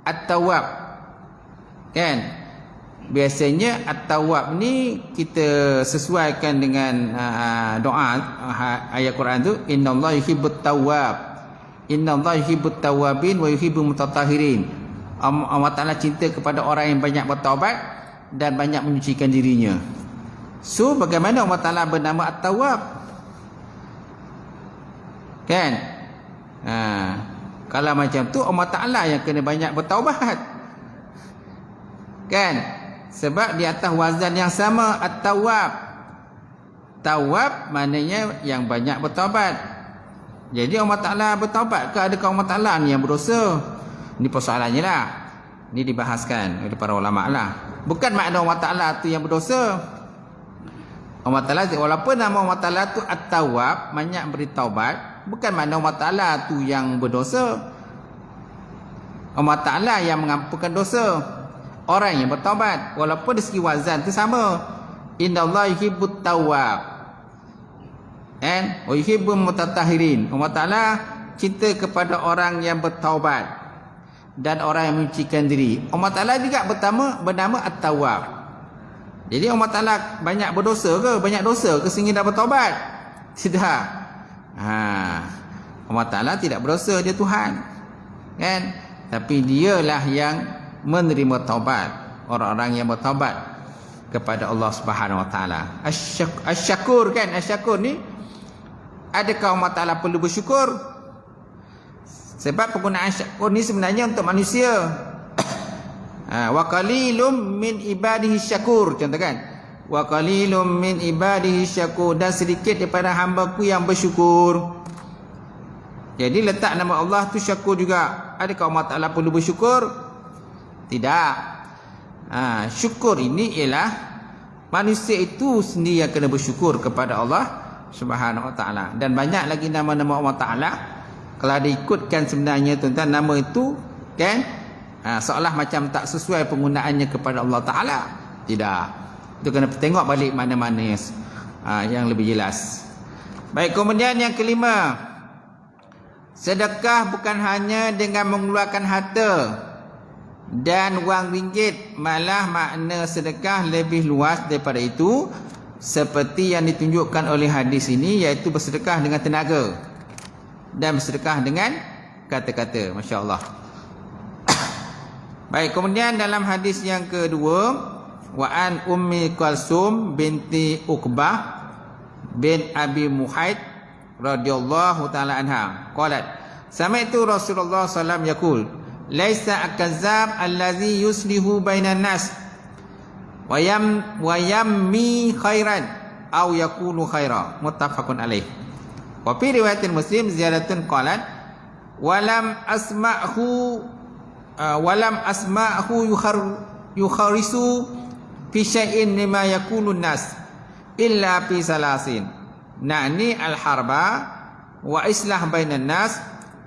At-Tawwab. Kan? Biasanya At-Tawwab ni kita sesuaikan dengan doa ayat Quran tu, innallaha yuhibbut tawwab, innallaha yuhibbut tawwabin wa yuhibbul mutatahhirin. Allah Taala cinta kepada orang yang banyak bertaubat dan banyak menyucikan dirinya. So bagaimana Allah Taala bernama At-Tawwab? Kan? Kalau macam tu Allah Taala yang kena banyak bertaubat. Kan? Sebab di atas wazan yang sama, At-Tawwab. Tawwab maknanya yang banyak bertaubat. Jadi Allah Ta'ala bertaubat ke adakah Allah Ta'ala ni yang berdosa? Ini persoalannya lah. Ini dibahaskan oleh para ulama lah. Bukan makna Allah Ta'ala tu yang berdosa. Allah Ta'ala, walaupun nama Allah Ta'ala tu At-Tawwab, banyak beri taubat, bukan makna Allah Ta'ala tu yang berdosa. Allah Ta'ala yang mengampunkan dosa orang yang bertaubat, walaupun dari segi wazan itu sama. Innallaha yuhibbut tawwab wa yuhibbul mutatahhirin. Allah Ta'ala cinta kepada orang yang bertaubat dan orang yang menyucikan diri. Allah Ta'ala juga bernama At-Tawwab. Jadi Allah Ta'ala banyak berdosa ke? Banyak dosa ke sehingga dah bertaubat? Tidak. Allah Ta'ala tidak berdosa, dia Tuhan. Kan? Tapi dialah yang menerima taubat, orang-orang yang bertaubat kepada Allah Subhanahu wa taala. Asy-Syakur kan? Asy-Syakur ni, adakah Allah Taala perlu bersyukur? Sebab penggunaan syakur ni sebenarnya untuk manusia. Wa qalilum min ibadihi syakur, contoh kan? Wa qalilum min ibadihi syakur, dan sedikit daripada hamba-Ku yang bersyukur. Jadi letak nama Allah tu Syakur juga. Adakah Allah Taala perlu bersyukur? Tidak. Syukur ini ialah manusia itu sendiri yang kena bersyukur kepada Allah Subhanahu wa taala. Dan banyak lagi nama-nama Allah Taala. Kalau diikutkan sebenarnya tuan-tuan, nama itu kan seolah macam tak sesuai penggunaannya kepada Allah Taala. Tidak. Itu kena tengok balik mana-mana yang lebih jelas. Baik, kemudian yang kelima, sedekah bukan hanya dengan mengeluarkan harta dan wang ringgit, malah makna sedekah lebih luas daripada itu, seperti yang ditunjukkan oleh hadis ini, iaitu bersedekah dengan tenaga dan bersedekah dengan kata-kata. Masya Allah. Baik, kemudian dalam hadis yang kedua, wa an Ummi Kulsum binti Uqbah bin Abi Muhaid radhiyallahu taala anha qalat sami'tu Rasulullah sallallahu alaihi wasallam yaqul laisa akazab allazi yuslihu bainan nas wa yammi khairan aw yakunu khaira, muttafaqun alaih. Wa fi riwayatin Muslim ziyadatun qalat walam asma'hu yukharisu fi syai'in mimma yakunu nas illa fi salasin, na'ni al-harba wa islah bainan nas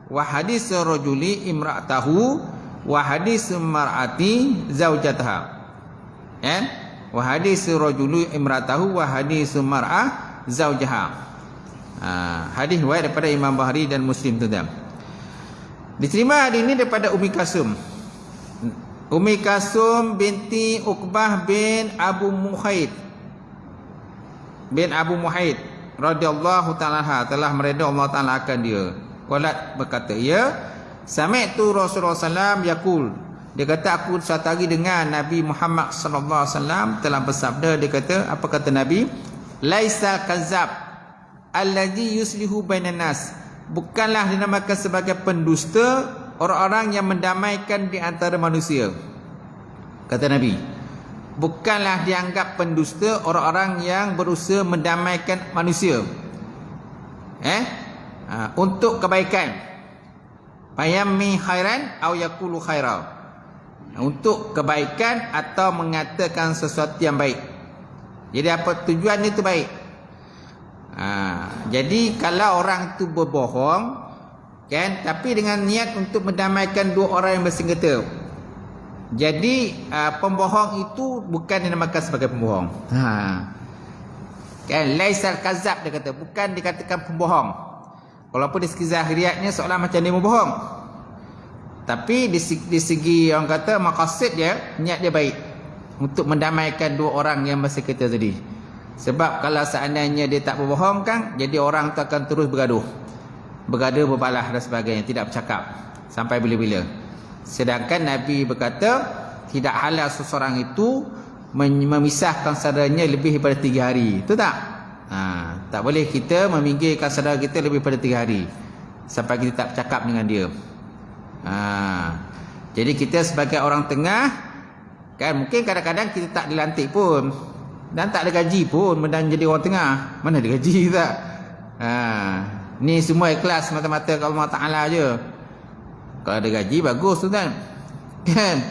wa hadis rajuli imra'atahu wa hadis mar'ati zaujataha, kan? Wa hadis rajuli imra'atahu wa hadis mar'ah zaujaha. Hadis riwayat daripada Imam Bukhari dan Muslim tu dah. Diterima hadis ini daripada Ummi Kulsum. Ummi Kulsum binti Uqbah bin Abu Muhaid radhiyallahu ta'ala telah meredha Allah Taala akan dia. Qalat, berkata ia, sami'tu Rasulullah sallallahu yaqul, dia kata aku suatu hari dengar Nabi Muhammad sallallahu alaihi wasallam telah bersabda. Dia kata, apa kata Nabi? Laisa kazab allazi yuslihu bainan nas, bukanlah dinamakan sebagai pendusta orang-orang yang mendamaikan di antara manusia. Kata Nabi, bukanlah dianggap pendusta orang-orang yang berusaha mendamaikan manusia untuk kebaikan. Payammi khairan aw yaqulu khaira, untuk kebaikan atau mengatakan sesuatu yang baik. Jadi apa tujuannya itu baik. Jadi kalau orang itu berbohong, kan, tapi dengan niat untuk mendamaikan dua orang yang bersengketa, jadi pembohong itu bukan dinamakan sebagai pembohong. Kan, laisal kazab, dia kata, bukan dikatakan pembohong. Walaupun di segi zahiriatnya seolah macam dia berbohong, tapi di segi orang kata maqasid dia, niat dia baik untuk mendamaikan dua orang yang bersengketa tadi. Sebab kalau seandainya dia tak berbohong kan, jadi orang tu akan terus bergaduh, berbalah dan sebagainya, tidak bercakap sampai bila-bila. Sedangkan Nabi berkata tidak halal seseorang itu memisahkan saudaranya lebih daripada 3 hari. Itu tak? Tak boleh kita meminggirkan saudara kita lebih daripada 3 hari sampai kita tak bercakap dengan dia. Jadi kita sebagai orang tengah, kan, mungkin kadang-kadang kita tak dilantik pun dan tak ada gaji pun dan jadi orang tengah. Mana ada gaji tak? Ni semua ikhlas mata-mata ke Allah Ta'ala je. Kalau ada gaji bagus tu kan. Kan?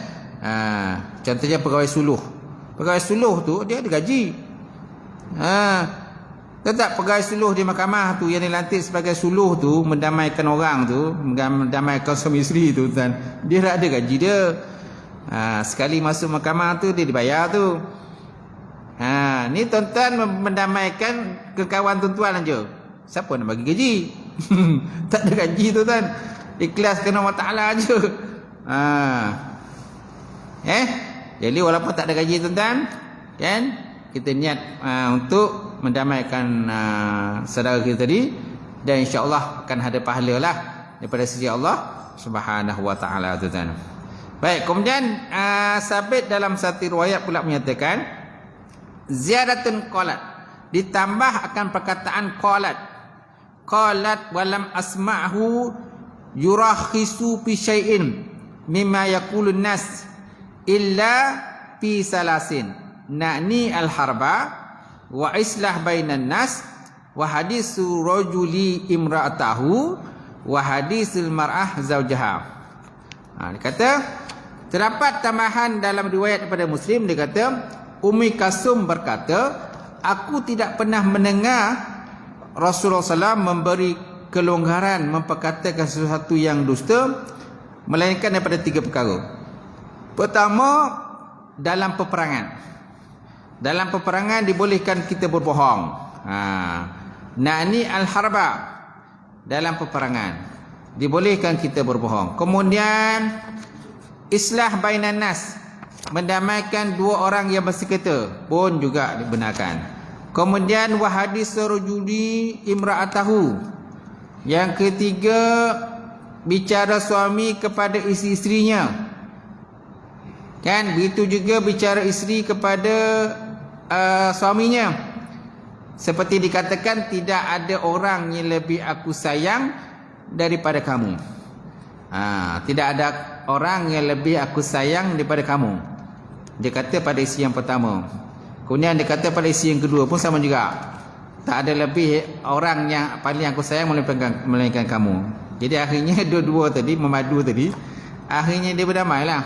Contohnya pegawai suluh. Pegawai suluh tu dia ada gaji. Tetap pegawai suluh di mahkamah tu yang dilantik sebagai suluh tu, mendamaikan orang tu, mendamaikan suami isteri tu kan. Dia tak ada gaji dia. Sekali masuk mahkamah tu dia dibayar tu. Ni tuan-tuan mendamaikan kekawan tuan-tuan aja. Siapa nak bagi gaji? Tak ada gaji tu kan. Ikhlas kena Allah Ta'ala aja. Jadi walaupun tak ada gaji tuan-tuan, kan, kita niat untuk mendamaikan saudara kita tadi, dan insya-Allah akan ada pahala lah daripada sisi Allah Subhanahu wa taala tuan-tuan. Baik, kemudian sabit dalam satu riwayat pula menyatakan ziyaratun qalat, ditambah akan perkataan qalat walam asma'hu yurakhisu fi syai'in mimma yaqulun nas illa fi salasin, na'ni al-harba wa islah bainan nas wa hadisu rajuli imra'atahu wa hadisul mar'ah zaujaha. Dia kata terdapat tambahan dalam riwayat daripada Muslim. Dia kata Ummi Kalsum berkata, aku tidak pernah mendengar Rasulullah SAW memberi kelonggaran memperkatakan sesuatu yang dusta, melainkan daripada 3 perkara. Pertama, dalam peperangan. Dalam peperangan dibolehkan kita berbohong. Na'ni al-harba, dalam peperangan dibolehkan kita berbohong. Kemudian islah bainan nas, mendamaikan 2 orang yang bersengketa pun juga dibenarkan. Kemudian wahadis rajuli imra'atahu, yang ketiga bicara suami kepada isteri-isterinya, kan? Begitu juga bicara isteri kepada suaminya. Seperti dikatakan, tidak ada orang yang lebih aku sayang daripada kamu. Tidak ada orang yang lebih aku sayang daripada kamu. Dia kata pada isteri yang pertama. Kemudian dia kata pada isteri yang kedua pun sama juga. Tak ada lebih orang yang paling aku sayang melainkan kamu. Jadi akhirnya dua-dua tadi, memadu tadi, akhirnya dia berdamailah.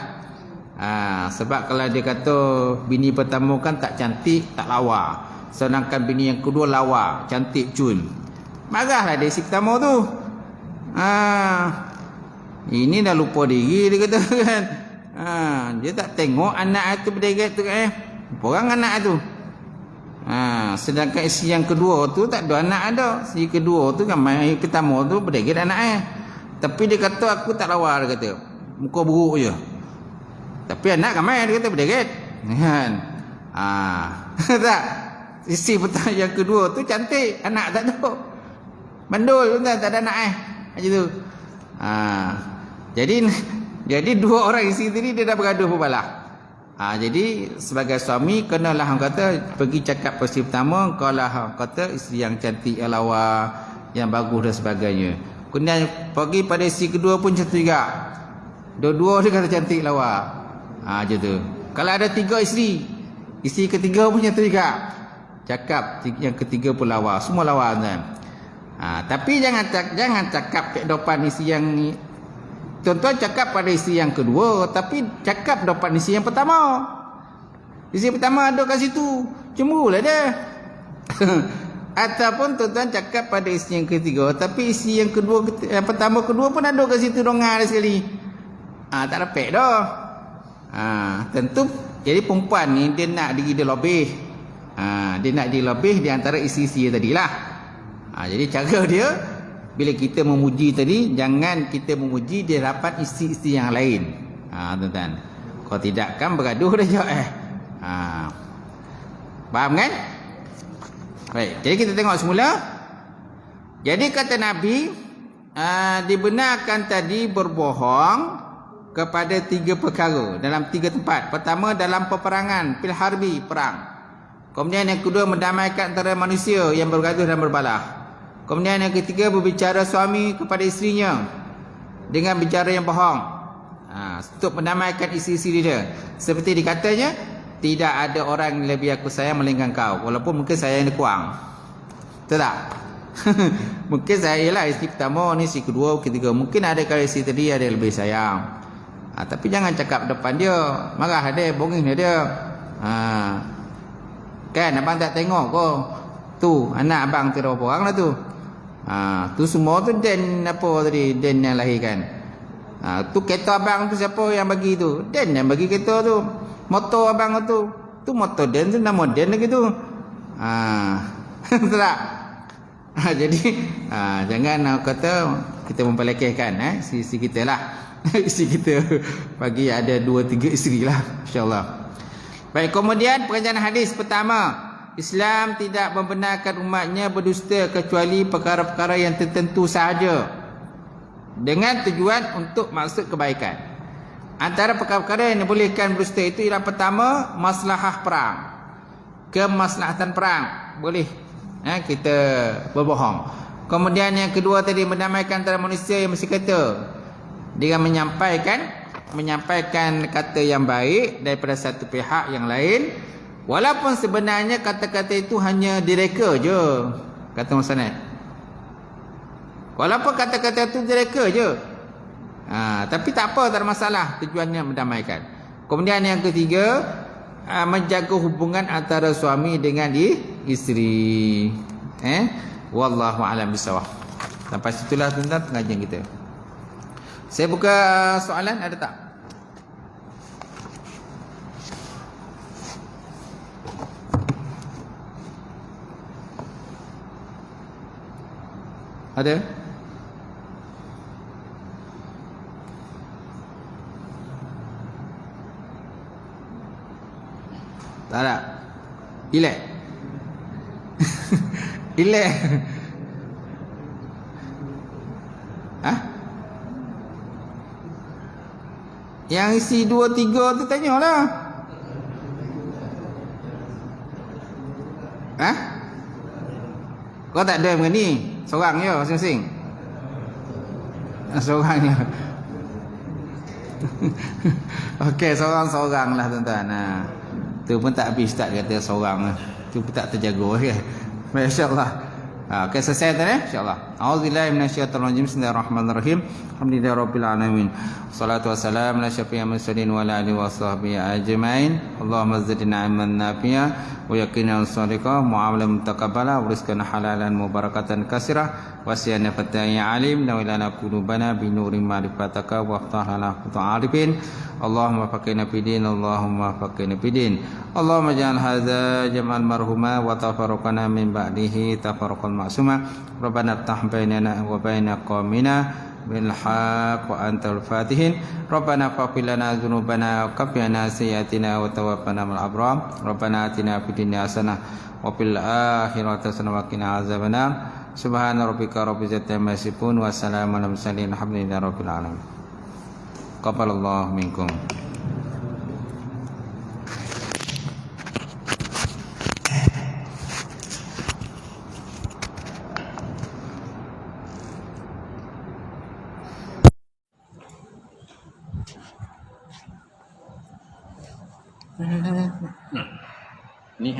Sebab kalau dia kata bini pertama kan tak cantik, tak lawa, sedangkan bini yang kedua lawa, cantik, cun, marahlah dia isteri pertama tu. Ini dah lupa diri, dia kata kan. Dia tak tengok anak itu berderet tu kan. Orang anak tu. Sedangkan isteri yang kedua tu tak ada anak ada. Isteri kedua tu kan, yang pertama tu berderet anak Tapi dia kata aku tak lawa, dia kata. Muka buruk je. Tapi anak ramai, dia kata berderet. Kan? Tak. Isteri pertama yang kedua tu cantik, anak tak ada. Mandul tak ada anak macam tu. Jadi 2 orang isteri tadi dia dah bergaduh berbalah. Jadi sebagai suami kenalah hang kata pergi cakap pada isteri pertama, kau lah hang kata isteri yang cantik, yang lawa, yang bagus dan sebagainya. Kemudian pergi pada isteri kedua pun cantik juga. Dua-dua dia kata cantik, lawa. Macam tu. Kalau ada 3 isteri, isteri ketiga pun cantik juga. Cakap yang ketiga pun lawa, semua lawa kan. Tapi jangan cakap kat depan isteri yang ni. Tuan-tuan cakap pada isteri yang kedua, tapi cakap depan isteri yang pertama. Isteri pertama ada kat situ, cemburulah dia. Ataupun tuan-tuan cakap pada isteri yang ketiga, tapi isteri yang kedua, yang pertama kedua pun ada kat situ, dongar sekali. Tak dapat dah. Tentu jadi perempuan ni dia nak diri dia lebih. Dia nak diri lebih di antara isteri-isteri tadilah. Jadi cara dia, bila kita memuji tadi, jangan kita memuji di hadapan isteri-isteri yang lain. Tuan-tuan. Kalau tidak kan bergaduh dah je. Faham kan? Baik, jadi kita tengok semula. Jadi kata Nabi, dibenarkan tadi berbohong kepada 3 perkara, dalam 3 tempat. Pertama, dalam peperangan, fil harbi, perang. Kemudian yang kedua, mendamaikan antara manusia yang bergaduh dan berbalah. Kemudian yang ketiga, berbicara suami kepada isterinya dengan bicara yang bohong, untuk mendamaikan isteri-isteri dia. Seperti dikatanya, tidak ada orang yang lebih aku sayang melainkan kau. Walaupun mungkin saya yang kurang. Betul tak? Mungkin saya ialah isteri pertama, ni isteri kedua, ketiga. Mungkin ada kalau isteri tadi ada yang lebih sayang. Tapi jangan cakap depan dia, marah dia, bonging dia. Kan abang tak tengok kau. Tu anak abang tu berapa orang lah tu. Tu semua tu Den apa tadi, Den yang lahirkan. Tu kereta abang tu siapa yang bagi tu? Den yang bagi kereta tu. Motor abang tu motor Den tu, nama Den lagi tu. Betul tak? Jadi jangan kata kita mempelekehkan isteri kita lah. Isteri kita bagi ada 2-3 isteri lah, insyaAllah. Baik, kemudian pekerjaan hadis pertama, Islam tidak membenarkan umatnya berdusta kecuali perkara-perkara yang tertentu sahaja, dengan tujuan untuk maksud kebaikan. Antara perkara-perkara yang dibolehkan berdusta itu ialah pertama, maslahah perang, kemaslahatan perang, boleh kita berbohong. Kemudian yang kedua tadi, mendamaikan antara manusia yang bersengketa dengan menyampaikan kata yang baik daripada satu pihak yang lain, walaupun sebenarnya kata-kata itu hanya direka je, kata Musanad. Walaupun kata-kata itu direka je, tapi tak apa, tak ada masalah, tujuannya mendamaikan. Kemudian yang ketiga, menjaga hubungan antara suami dengan isteri. Wallahu a'lam bissawab. Sampai situlah tentang pengajian kita. Saya buka soalan, ada tak? Ada? Tak ada. Relax. Relax. Yang isi 2, 3 tu tanyalah. Kau tak ada dengan ni? Seorang je masing-masing. Seorang je. Okey, seorang-seorang lah tuan-tuan. Tu pun tak habis tak kata seorang. Tu pun tak terjaga ke. Masya-Allah. Okey, selesai tadi insya-Allah. A'udzubillahi minasyaitonir rajim. Bismillahirrahmanirrahim. Alhamdulillahirabbil alamin. Wassalatu wassalamu ala syafiyil mursalin wa ala alihi washabbihi ajmain. Allahumma zidna ilman nafi'a wa yaqinan shadiqa, mu'amalan mutaqabbala, wa rizqan halalan mubarakatan katsira, wa siyana fataya alim, wa lana qulubana bi nuri ma'rifataka wa aftah lana arifin. Allahumma faqihna fid din, Allahumma faqihna fid din. Allahumma ja'al hadza jam'an marhuma wa tafarraqana min ba'dihi tafarraqan ma'suma. Rabbana iftah bainana wa baina qaumina bil haqq wa antal fatihin. Rabbana faghfir lana dzunubana wa kaffir 'anna sayyi'atina wa tawaffana ma'al abrar. Rabbana atina fid dunya hasanah wa fil akhirati hasanah wa qina azabannar. Subhana rabbika rabbil izzati amma yasifun wa salamun alal mursalin alhamdulillahi rabbil alamin. Qabalallahu minkum. Ni